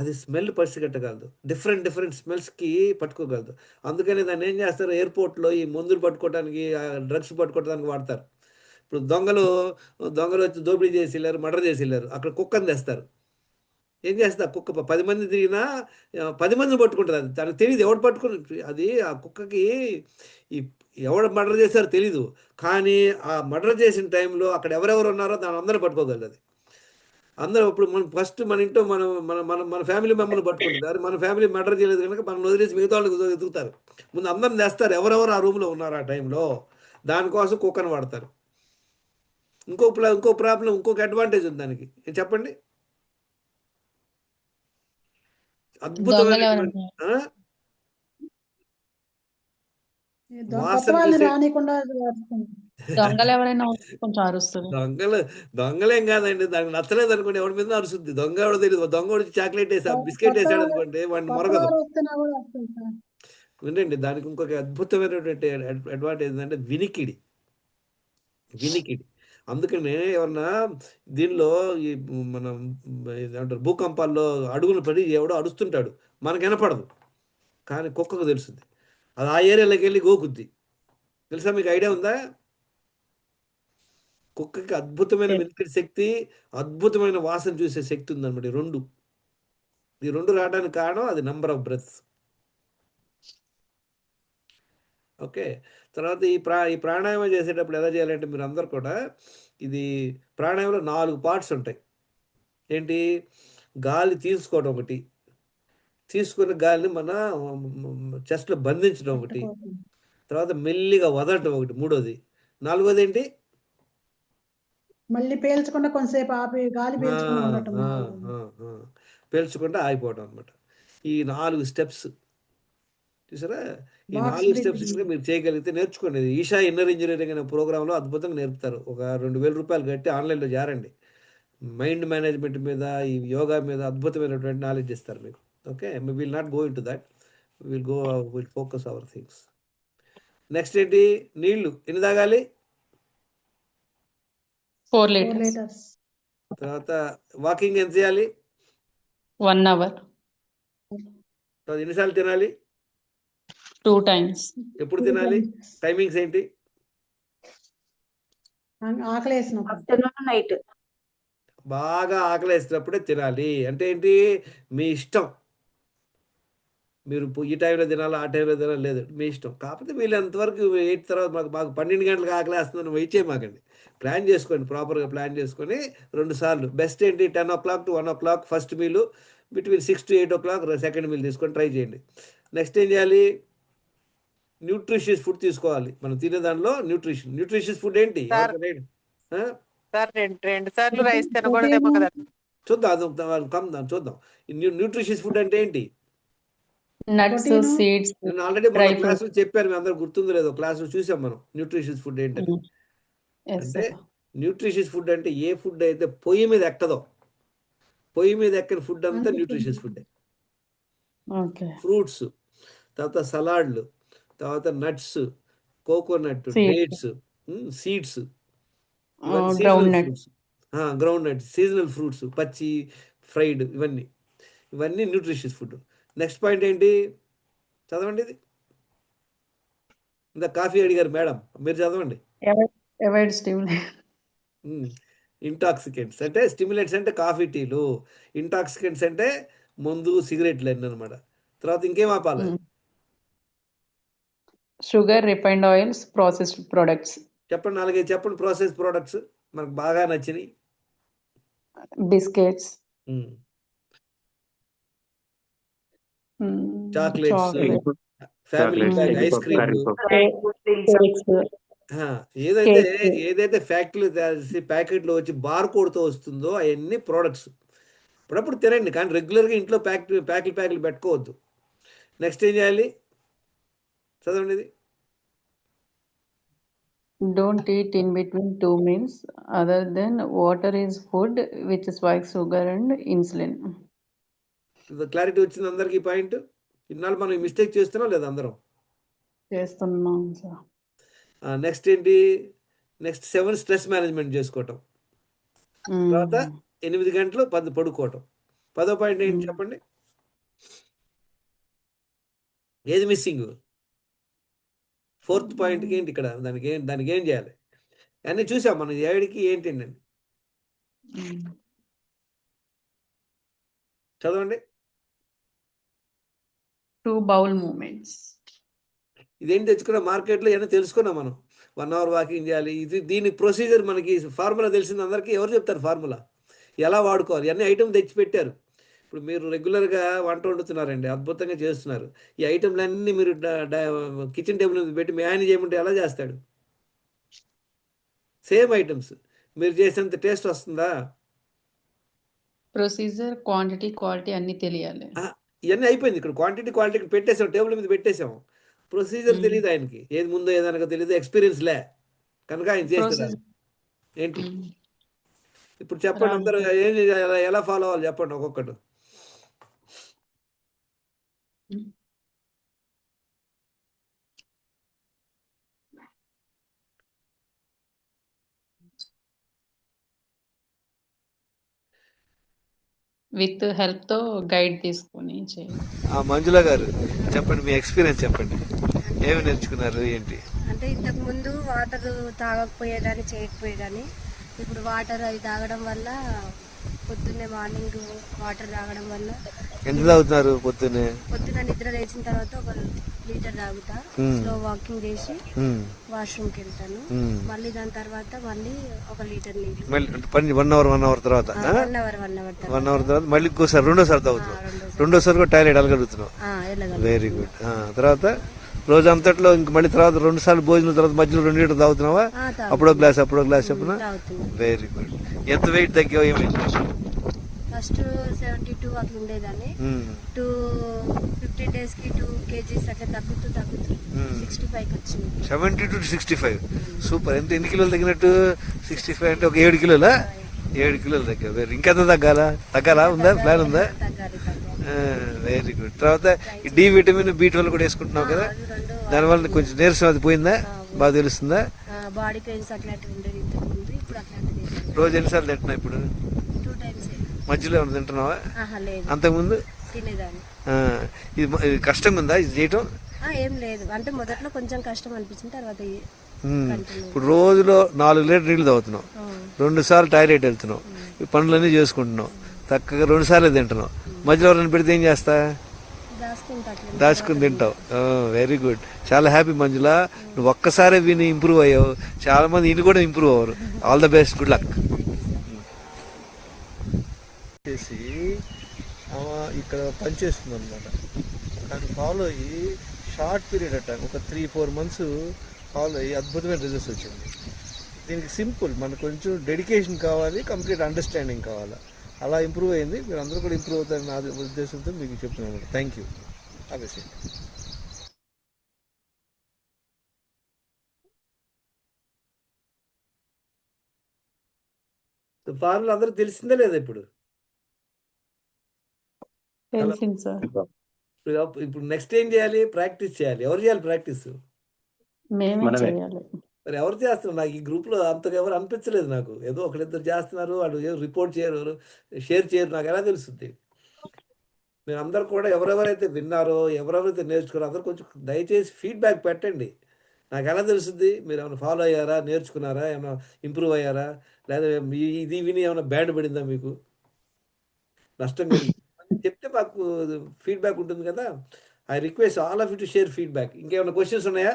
[SPEAKER 1] అది స్మెల్ పసిగట్టగలదు. డిఫరెంట్ స్మెల్స్ కి పట్టుకోగలదు. అందుకని దాన్ని ఏం చేస్తారు? ఎయిర్పోర్ట్లో ఈ మందులు పట్టుకోవడానికి, డ్రగ్స్ పట్టుకోవడానికి వాడతారు. ఇప్పుడు దొంగలు వచ్చి దోపిడీ చేసి వెళ్ళారు, మర్డర్ చేసి వెళ్ళారు. అక్కడ కుక్కని తెస్తారు. ఏం చేస్తారు? కుక్క 10 మంది తిరిగినా 10 మందిని పట్టుకుంటుంది. అది తనకు తెలియదు ఎవడు పట్టుకుని. అది ఆ కుక్కకి ఎవడు మర్డర్ చేశారో తెలీదు. కానీ ఆ మర్డర్ చేసిన టైంలో అక్కడ ఎవరెవరు ఉన్నారో దాని అందరూ పట్టుకోగలదు. అది అందరూ ఇప్పుడు మనం ఫస్ట్ మన ఇంట్లో మనం మన మన మన ఫ్యామిలీ మెంబర్ని పట్టుకుంటుంది. అరే మన ఫ్యామిలీ మర్డర్ చేయలేదు కనుక మనం వదిలేసి మిగతా వాళ్ళకి ఎదుగుతారు. ముందు అందరిని తెస్తారు ఎవరెవరు ఆ రూమ్లో ఉన్నారు ఆ టైంలో. దానికోసం కుక్కను వాడతారు. ఇంకో ప్రాబ్లం, ఇంకొక అడ్వాంటేజ్ ఉంది దానికి. చెప్పండి. అద్భుతమైనటువంటి
[SPEAKER 6] కొత్త
[SPEAKER 1] వాసన
[SPEAKER 6] వాళ్ళని
[SPEAKER 1] చూసే
[SPEAKER 6] రానికుండా చేస్తుంది.
[SPEAKER 2] దొంగలు ఎవరైనా ఉంటే కొంచెం అరుస్తుంది.
[SPEAKER 1] దొంగలేం కాదండి. దానికి నచ్చలేదు అనుకోండి ఎవరి మీద అరుస్తుంది. దొంగ ఎవడో తెలియదు. దొంగ వచ్చి చాక్లెట్ వేసి బిస్కెట్
[SPEAKER 6] కొత్త
[SPEAKER 1] వేసాడు
[SPEAKER 6] వాళ్ళు
[SPEAKER 1] అనుకోండి వాడిని
[SPEAKER 6] కొత్త
[SPEAKER 1] మొరగదు.
[SPEAKER 6] వారు వస్తున్నా కూడా వస్తుంది సార్.
[SPEAKER 1] వినండి, దానికి ఇంకొక అద్భుతమైనటువంటి అడ్వాంటేజ్ ఏంటంటే వినికిడి. అందుకనే ఎవరన్నా దీనిలో ఈ మనం ఏమంటారు భూకంపాల్లో అడుగులు పడి ఎవడో అడుస్తుంటాడు, మనకు వినపడదు, కానీ కుక్కకు తెలుస్తుంది. అది ఆ ఏరియాలోకి వెళ్ళి గోకుద్ది. తెలుసా, మీకు ఐడియా ఉందా? కుక్కకి అద్భుతమైన వినికిడి శక్తి, అద్భుతమైన వాసన చూసే శక్తి ఉందన్నమాట. ఈ రెండు రావడానికి కారణం అది నంబర్ ఆఫ్ బ్రెత్స్. ఓకే. తర్వాత ఈ ప్రాణాయామం చేసేటప్పుడు ఎలా చేయాలంటే మీరు అందరు కూడా, ఇది ప్రాణాయామంలో 4 పార్ట్స్ ఉంటాయి. ఏంటి? గాలి తీసుకోవడం ఒకటి, తీసుకున్న గాలిని మన చెస్ట్లో బంధించడం ఒకటి, తర్వాత మెల్లిగా వదలటం ఒకటి, మూడోది, నాలుగోది ఏంటి?
[SPEAKER 6] మళ్ళీ పేల్చకుండా కొంతసేపు ఆపి గాలి పీల్చుకుని ఉండటం.
[SPEAKER 1] పేల్చకుండా ఆగిపోవడం అనమాట. ఈ 4 స్టెప్స్ చూసారా? ఈ
[SPEAKER 6] Box
[SPEAKER 1] 4 స్టెప్స్
[SPEAKER 6] breathing.
[SPEAKER 1] కనుక మీరు చేయగలిగితే నేర్చుకోండి. ఈషా ఇన్నర్ ఇంజనీరింగ్ అనే ప్రోగ్రాంలో అద్భుతంగా నేర్పుతారు. ఒక 2000 రూపాయలు కట్టి ఆన్లైన్లో జారండి. మైండ్ మేనేజ్మెంట్ మీద, ఈ యోగా మీద అద్భుతమైనటువంటి నాలెడ్జ్ ఇస్తారు మీకు. Okay, will not go in to that, will focus hour things. Next ఏంటి? నీళ్లు ఎన్ని తాగాలి?
[SPEAKER 2] 4
[SPEAKER 6] 4
[SPEAKER 2] liters.
[SPEAKER 6] liters.
[SPEAKER 1] తర్వాత వాకింగ్ ఎంత చేయాలి?
[SPEAKER 2] 1 hour.
[SPEAKER 1] తర్వాత ఎన్నిసార్లు తినాలి?
[SPEAKER 2] 2 times.
[SPEAKER 1] ఎప్పుడు తినాలి? టైమింగ్స్ ఏంటి?
[SPEAKER 6] ఆకలి వేసినప్పుడు.
[SPEAKER 7] Afternoon night.
[SPEAKER 1] బాగా ఆకలి వేసినప్పుడే తినాలి. అంటే ఏంటి? మీ ఇష్టం. మీరు ఈ టైంలో తినాలి, ఆ టైంలో తినాలి లేదు, మీ ఇష్టం. కాకపోతే వీళ్ళంతవరకు 8 తర్వాత మాకు 12 గంటలకు ఆకలి వేస్తుందని వెయిట్ చేయమాకండి. ప్లాన్ చేసుకోండి, ప్రాపర్గా ప్లాన్ చేసుకొని 2 సార్లు. బెస్ట్ ఏంటి? 10 o'clock to 1 o'clock first meal, between 6 to 8 o'clock second meal తీసుకొని ట్రై చేయండి. నెక్స్ట్ ఏం చేయాలి? న్యూట్రిషియస్ ఫుడ్ తీసుకోవాలి. మనం తినే దానిలో న్యూట్రిషియస్ ఫుడ్ ఏంటి?
[SPEAKER 5] సార్, సార్ రెండు సార్లు రైస్ తినకూడదేమో కదా.
[SPEAKER 1] చూద్దాం. న్యూట్రిషియస్ ఫుడ్ అంటే ఏంటి?
[SPEAKER 2] Nuts,
[SPEAKER 6] Protein.
[SPEAKER 2] seeds,
[SPEAKER 1] నేను ఆల్రెడీ మన
[SPEAKER 2] dry fruits.
[SPEAKER 1] క్లాసులో చెప్పాను, మీ అందరూ గుర్తుందో లేదో, క్లాసులో చూసాం మనం న్యూట్రిషియస్ ఫుడ్ ఏంటని.
[SPEAKER 2] Yes,
[SPEAKER 1] అంటే
[SPEAKER 2] sir.
[SPEAKER 1] న్యూట్రిషియస్ ఫుడ్ అంటే ఏ ఫుడ్ అయితే పొయ్యి మీద ఎక్కదో, పొయ్యి మీద ఎక్కని ఫుడ్ అంతా న్యూట్రిషియస్ ఫుడ్.
[SPEAKER 2] Okay.
[SPEAKER 1] ఫ్రూట్స్, తర్వాత సలాడ్లు, తర్వాత nuts, coconut,
[SPEAKER 2] Seeds.
[SPEAKER 1] Dates, seeds,
[SPEAKER 2] Ground nut.
[SPEAKER 1] Ground nuts, seasonal fruits, పచ్చి, ఫ్రైడ్, ఇవన్నీ న్యూట్రిషియస్ ఫుడ్. నెక్స్ట్ పాయింట్ ఏంటి? చదవండి ఇది. ఇంత కాఫీ అడిగారు మేడం, మీరు చదవండి.
[SPEAKER 2] Avoid stimulants.
[SPEAKER 1] ఇంటాక్సికెంట్స్ అంటే, స్టిమ్యులేట్స్ అంటే కాఫీ, టీలు, ఇంటాక్సికెంట్స్ అంటే మందు, సిగరెట్లు అన్నీ అనమాట. తర్వాత ఇంకేం ఆపాలి?
[SPEAKER 2] Sugar, refined oils, processed products.
[SPEAKER 1] చెప్పండి, 4 చెప్పండి. ప్రాసెస్ ప్రోడక్ట్స్ మనకు బాగా నచ్చినాయి.
[SPEAKER 2] Biscuits.
[SPEAKER 1] Chocolates,
[SPEAKER 2] Chocolate.
[SPEAKER 1] Family
[SPEAKER 3] chocolates,
[SPEAKER 1] pack, ice
[SPEAKER 3] curry
[SPEAKER 1] cream.
[SPEAKER 2] Cakes.
[SPEAKER 1] ఏదైతే ఫ్యాక్టరీలో తయారు చేసి ప్యాకెట్లో వచ్చి బార్ కోడ్తో వస్తుందో అవన్నీ ప్రోడక్ట్స్. అప్పుడప్పుడు తినండి, కానీ రెగ్యులర్గా ఇంట్లో ప్యాకులు పెట్టుకోవద్దు. నెక్స్ట్ ఏం చేయాలి? చదవండి ఇది.
[SPEAKER 2] Don't eat in between 2 meals. Other than water is food, which spikes sugar and insulin.
[SPEAKER 1] Clarity వచ్చింది అందరికి పాయింట్? ఇన్నాళ్ళు మనం మిస్టేక్ చేస్తున్నాం లేదా అందరం?
[SPEAKER 2] చేస్తున్నాం సార్.
[SPEAKER 1] నెక్స్ట్ ఏంటి? నెక్స్ట్ 7 స్ట్రెస్ మేనేజ్మెంట్ చేసుకోవటం. తర్వాత 8 గంటలు పడుకోవటం. 10వ పాయింట్ ఏంటి చెప్పండి? ఏది మిస్సింగ్? 4th పాయింట్కి ఏంటి ఇక్కడ? దానికి ఏం చేయాలి? అన్నీ చూసాం మనం. ఏడికి ఏంటండి? చదవండి.
[SPEAKER 2] 2 bowel movements.
[SPEAKER 1] ఇదేంటి తెచ్చుకున్న మార్కెట్లో ఏమైనా తెలుసుకున్నాం మనం. 1 hour వాకింగ్ చేయాలి. దీని ప్రొసీజర్ మనకి ఫార్ములా తెలిసింది అందరికీ. ఎవరు చెప్తారు ఫార్ములా? ఎలా వాడుకోవాలి అన్ని ఐటమ్ తెచ్చిపెట్టారు. ఇప్పుడు మీరు రెగ్యులర్గా వంట వండుతున్నారండి, అద్భుతంగా చేస్తున్నారు. ఈ ఐటమ్లన్నీ మీరు కిచెన్ టేబుల్ మీద పెట్టి మీ ఆయన చేయమంటే ఎలా చేస్తాడు? సేమ్ ఐటమ్స్ మీరు చేసేంత టేస్ట్ వస్తుందా?
[SPEAKER 2] ప్రొసీజర్, క్వాంటిటీ, క్వాలిటీ అన్నీ తెలియాలి.
[SPEAKER 1] ఇవన్నీ అయిపోయింది. ఇక్కడ క్వాంటిటీ క్వాలిటీ పెట్టేసాం, టేబుల్ మీద పెట్టేసాం. ప్రొసీజర్ తెలియదు ఆయనకి, ఏది ముందో ఏదనక తెలియదు, ఎక్స్పీరియన్స్ లే కనుక ఆయన చేస్తారు.
[SPEAKER 2] ప్రొసీజర్
[SPEAKER 1] ఏంటి ఇప్పుడు చెప్పండి, అందరూ ఏం ఎలా ఫాలో అవ్వాలి చెప్పండి ఒక్కొక్కటి.
[SPEAKER 2] విత్ హెల్ప్తో గైడ్ తీసుకొని చేయాలి.
[SPEAKER 1] మంజుల గారు చెప్పండి, మీ ఎక్స్పీరియన్స్ చెప్పండి, ఏమి నేర్చుకున్నారు ఏంటి?
[SPEAKER 8] అంటే ఇంతకు ముందు వాటర్ తాగకపోయేదాన్ని, చేయకపోయేదాన్ని. ఇప్పుడు వాటర్ అవి తాగడం వల్ల, పొద్దున్నే మార్నింగ్ వాటర్ తాగడం వల్ల,
[SPEAKER 1] ఎంత తాగుతున్నారు పొద్దున్నే?
[SPEAKER 8] పొద్దున్న నిద్ర లేచిన తర్వాత 1 లీటర్ తాగుతా. స్లో వాకింగ్ చేసి వాష్రూమ్కి వెళ్తాను. మళ్ళీ దాని తర్వాత మళ్ళీ 1 లీటర్ నీళ్ళు.
[SPEAKER 1] మళ్ళీ 1 అవర్ తర్వాత
[SPEAKER 8] 1 అవర్
[SPEAKER 1] తర్వాత మళ్ళీ ఇంకోసారి రెండోసారి తాగుతున్నావు. రెండోసారి కూడా టాయిలెట్ వెళ్ళగలుగుతున్నావు. Very good. తర్వాత రోజు అంతట్లో ఇంక మళ్ళీ తర్వాత 2 సార్లు భోజనం తర్వాత మధ్యలో 2 లీటర్ తాగుతున్నావా? అప్పుడో గ్లాస్ చెప్పిన. Very good. ఎంత వెయిట్ తగ్గావు, ఏమైంది?
[SPEAKER 8] ఫస్ట్ 72 అట్లా ఉండేదాన్ని. 15 days కి 2 kgs అట్లా తగ్గుతూ 65కి వచ్చింది.
[SPEAKER 1] 70 to 65. సూపర్. ఎన్ని కిలోలు తగ్గినట్టు? 65 అంటే ఒక 7 కిలోలా? 7 కిలోలు తగ్గా. ఇంకెంత తగ్గాలా ఉందా? ప్లాన్ ఉందా? Very good. తర్వాత ఈ డి విటమిన్, B12 కూడా వేసుకుంటున్నావు కదా, దానివల్ల కొంచెం నీరసం అది పోయిందా? బాగా తెలుస్తుందా?
[SPEAKER 8] బాడీ పెయిన్స్ అట్లాంటివి ఉండేది ఇంతకు ముందు, ఇప్పుడు అట్లాంటివి.
[SPEAKER 1] రోజు ఎన్నిసార్లు తింటున్నావు ఇప్పుడు?
[SPEAKER 8] 2 times.
[SPEAKER 1] మధ్యలో ఏమైనా తింటున్నావా?
[SPEAKER 8] లేదు,
[SPEAKER 1] అంతకుముందు
[SPEAKER 8] తినేదాన్ని.
[SPEAKER 1] ఇది కష్టంగా ఉందా ఇది చేయటం?
[SPEAKER 8] ఏం లేదు, అంటే మొదట్లో కొంచెం కష్టం అనిపించిన తర్వాత
[SPEAKER 1] ఇప్పుడు రోజులో 4 లీటర్ నీళ్లు తాగుతున్నావు, 2 సార్లు టాయిలెట్ వెళ్తున్నావు, ఈ పనులన్నీ చేసుకుంటున్నావు, చక్కగా 2 సార్లు తింటున్నావు. మధ్యలో ఎవరైనా పెడితే ఏం చేస్తా? దాచుకుని తింటావు. Very good. చాలా హ్యాపీ మంజుల, నువ్వు ఒక్కసారి విని ఇంప్రూవ్ అయ్యావు. చాలా మంది ఇన్ని కూడా ఇంప్రూవ్ అవ్వరు. All the best, good luck. చేసి ఇక్కడ పనిచేస్తుంది అనమాట, కానీ ఫాలో అయ్యి షార్ట్ పీరియడ్ అట్ట ఒక 3-4 months ఫాలో అయ్యి అద్భుతమైన రిజల్ట్స్ వచ్చింది. దీనికి సింపుల్, మనకు కొంచెం డెడికేషన్ కావాలి, కంప్లీట్ అండర్స్టాండింగ్ కావాలి. అలా ఇంప్రూవ్ అయింది. మీరు అందరూ కూడా ఇంప్రూవ్ అవుతారని నా ఉద్దేశంతో మీకు చెప్తున్నాను. Thank you. అభిషేక్. ఫార్ములా అందరికి తెలిసిందే లేదా? ఇప్పుడు
[SPEAKER 2] తెలిసింది సార్.
[SPEAKER 1] ఇప్పుడు నెక్స్ట్ ఏం చేయాలి? ప్రాక్టీస్ చేయాలి. ఎవరు చేయాలి ప్రాక్టీస్?
[SPEAKER 2] మేమే చేయాలి.
[SPEAKER 1] మరి ఎవరు చేస్తున్నారు? నాకు ఈ గ్రూప్లో అంతగా ఎవరు అనిపించలేదు. నాకు ఏదో ఒకరిద్దరు చేస్తున్నారు, వాళ్ళు రిపోర్ట్ చేయరు, షేర్ చేయరు. నాకు ఎలా తెలుస్తుంది? మీరు అందరు కూడా ఎవరెవరైతే విన్నారో, ఎవరెవరైతే నేర్చుకున్నారో అందరూ కొంచెం దయచేసి ఫీడ్బ్యాక్ పెట్టండి. నాకు ఎలా తెలుస్తుంది మీరు ఏమైనా ఫాలో అయ్యారా, నేర్చుకున్నారా, ఏమైనా ఇంప్రూవ్ అయ్యారా, లేదా ఇది విని ఏమైనా బ్యాడ్ పడిందా, మీకు నష్టం కలిగింది చెప్తే మాకు ఫీడ్బ్యాక్ ఉంటుంది కదా. I request all of you to share feedback. ఇంకేమైనా క్వశ్చన్స్ ఉన్నాయా?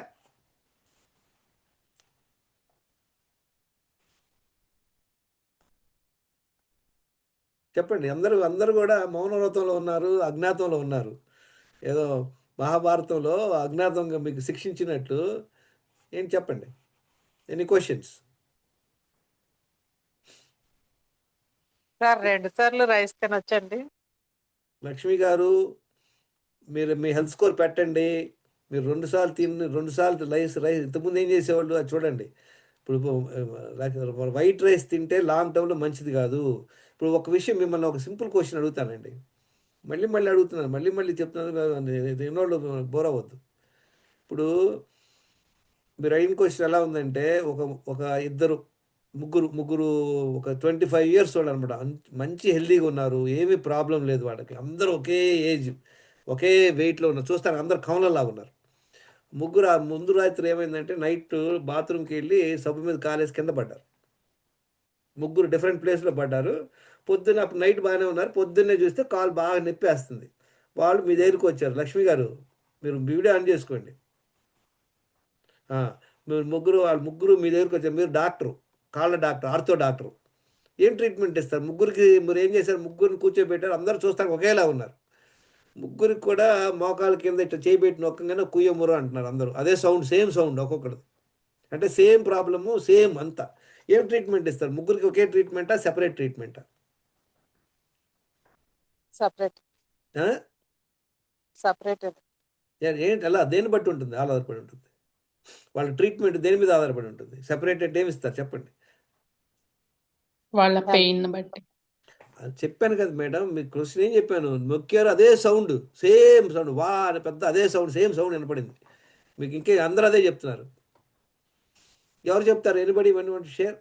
[SPEAKER 1] చెప్పండి. అందరూ కూడా మౌనవ్రతంలో ఉన్నారు, అజ్ఞాతంలో ఉన్నారు. ఏదో మహాభారతంలో అజ్ఞాతంగా మీకు శిక్షించినట్టు. ఏం చెప్పండి, ఎనీ క్వశ్చన్స్?
[SPEAKER 5] సార్ 2 సార్లు రైస్ తినొచ్చండి?
[SPEAKER 1] లక్ష్మి గారు, మీరు మీ హెల్త్ స్కోర్ పెట్టండి. మీరు 2 సార్లు 2 సార్లు రైస్ ఇంతకుముందు ఏం చేసేవాళ్ళు అది చూడండి. ఇప్పుడు వైట్ రైస్ తింటే లాంగ్ టర్మ్లో మంచిది కాదు. ఇప్పుడు ఒక విషయం మిమ్మల్ని ఒక సింపుల్ క్వశ్చన్ అడుగుతానండి, మళ్ళీ అడుగుతున్నాను, మళ్ళీ చెప్తున్నాను, ఎన్నోళ్ళు బోర్ అవ్వద్దు. ఇప్పుడు మీరు అడిగిన క్వశ్చన్ ఎలా ఉందంటే, ఒక ముగ్గురు ఒక 25 years వాళ్ళు అనమాట, మంచి హెల్తీగా ఉన్నారు, ఏమీ ప్రాబ్లం లేదు వాళ్ళకి, అందరూ ఒకే ఏజ్, ఒకే వెయిట్లో ఉన్నారు, చూస్తారు అందరు కమలలాగా ఉన్నారు. ముగ్గురు ఆ ముందు రాత్రి ఏమైందంటే, నైట్ బాత్రూమ్కి వెళ్ళి సబ్బు మీద కాలేసి కింద పడ్డారు. ముగ్గురు డిఫరెంట్ ప్లేస్లో పడ్డారు. పొద్దున్న అప్పుడు నైట్ బాగానే ఉన్నారు, పొద్దున్నే చూస్తే కాలు బాగా నొప్పేస్తుంది. వాళ్ళు మీ దగ్గరికి వచ్చారు. లక్ష్మి గారు, మీరు వీడియో ఆన్ చేసుకోండి. మీరు వాళ్ళు ముగ్గురు మీ దగ్గరికి వచ్చారు. మీరు డాక్టరు, కాళ్ళ డాక్టర్, ఆర్థో డాక్టర్. ఏం ట్రీట్మెంట్ ఇస్తారు? ముగ్గురికి మీరు ఏం చేశారు? ముగ్గురిని కూర్చోబెట్టారు, అందరూ చూస్తానికి ఒకేలా ఉన్నారు. ముగ్గురికి కూడా మోకాల కింద ఇట్లా చేయబెట్టి నొక్కగానే కుయ్యమురు అంటున్నారు అందరూ. అదే సౌండ్, సేమ్ సౌండ్ ఒక్కొక్కడు. అంటే సేమ్ ప్రాబ్లము, సేమ్ అంతా. ఏం ట్రీట్మెంట్ ఇస్తారు? ముగ్గురికి ఒకే ట్రీట్మెంటా, సెపరేట్ ట్రీట్మెంటా?
[SPEAKER 5] సపరేట్ సపరేట్
[SPEAKER 1] ఏంటి అలా దేన్ని బట్టి ఉంటుంది? ఆధారపడి ఉంటుంది. వాళ్ళ ట్రీట్మెంట్ దేని మీద ఆధారపడి ఉంటుంది? సెపరేట్ అంటే ఏమి ఇస్తారు చెప్పండి?
[SPEAKER 2] వాళ్ళ పెయిన్ బట్టి.
[SPEAKER 1] అది చెప్పాను కదా మేడం, మీకు క్వశ్చన్ ఏం చెప్పాను? నొక్కారు, అదే సౌండ్, సేమ్ సౌండ్, వా అని పెద్ద అదే సౌండ్, సేమ్ సౌండ్ వినపడింది మీకు. ఇంకే అందరూ అదే చెప్తున్నారు. ఎవరు చెప్తారు? Anybody one share?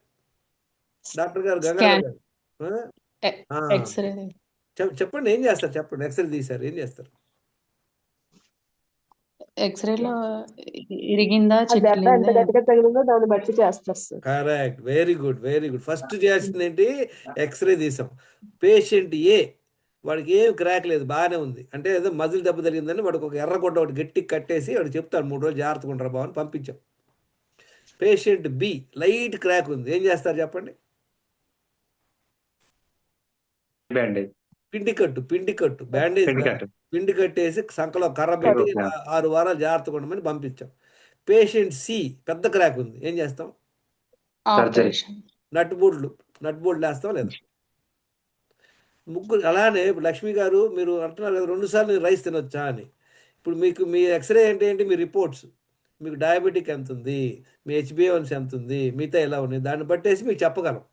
[SPEAKER 1] డాక్టర్ గారు, గంగాధర్ గారు,
[SPEAKER 2] ఎక్స్రే
[SPEAKER 1] చెప్పండి ఏం చేస్తారు? చెప్పండి. ఎక్స్రే తీశారు, ఏం చేస్తారు?
[SPEAKER 2] ఎక్స్రేలో ఇరిగిందా
[SPEAKER 9] ఆ దెబ్బ ఎంత
[SPEAKER 2] చిట్లిందా?
[SPEAKER 9] గట్టిగా తగిలిందో దాన్ని బట్టి చేస్తారు sir.
[SPEAKER 1] Correct, very good, very good. First చేయాల్సింది ఏంటి? ఎక్స్రే తీసాం. పేషెంట్ ఏ, వాడికి ఏం క్రాక్ లేదు, బాగానే ఉంది అంటే ఏదో మజిల్ దెబ్బ తగిలిందని వాడికి ఒక ఎర్రగొడ్డ ఒకటి గట్టి కట్టేసి వాడు చెప్తాడు 3 రోజులు జాగ్రత్తగా ఉంటారు బాబు అని పంపించాం. పేషెంట్ బి లైట్ క్రాక్ ఉంది, ఏం చేస్తారు చెప్పండి?
[SPEAKER 3] బ్యాండేజ్.
[SPEAKER 1] పిండి కట్టు, బ్యాండేజ్
[SPEAKER 3] పిండి
[SPEAKER 1] కాదు.
[SPEAKER 3] కట్టు.
[SPEAKER 1] పిండి కట్టేసి సంకలో కర్ర పెట్టి
[SPEAKER 3] ఓకే.
[SPEAKER 1] 6 వారాలు జాగ్రత్తగా ఉండమని పంపించాం. పేషెంట్ సి పెద్ద క్రాక్ ఉంది, ఏం చేస్తాం?
[SPEAKER 2] ఆపరేషన్.
[SPEAKER 1] నట్ బోల్డ్లు వేస్తాం లేదా? ముగ్గురు అలానే. ఇప్పుడు లక్ష్మి గారు మీరు అంటున్నారు కదా 2 సార్లు నేను రైస్ తినొచ్చా అని. ఇప్పుడు మీకు మీ ఎక్స్రే ఏంటి, మీ రిపోర్ట్స్, మీకు డయాబెటిక్ ఎంత ఉంది, మీ హెచ్బిఏవన్స్ ఎంత ఉంది, మిగతా ఎలా ఉన్నాయి, దాన్ని బట్టేసి మీకు చెప్పగలం.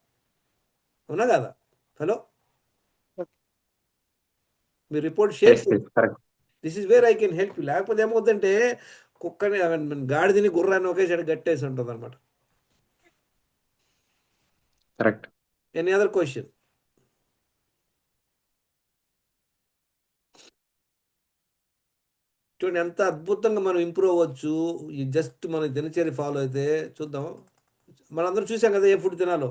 [SPEAKER 1] అవునా కదా? హలో, మీ రిపోర్ట్ షేర్ చేయండి.
[SPEAKER 3] Correct.
[SPEAKER 1] This is where I can help you. లేకపోతే ఏమవుతుందంటే కుక్కని గాడిదని గుర్రాన్ని ఒకేసారి గట్టేసి ఉంటుంది అనమాట.
[SPEAKER 3] కరెక్ట్.
[SPEAKER 1] Any other question? చూడండి ఎంత అద్భుతంగా మనం ఇంప్రూవ్ అవ్వచ్చు ఈ జస్ట్ మన దినచర్య ఫాలో అయితే. చూద్దాం, మనందరం చూసాం కదా ఏ ఫుడ్ తినాలో.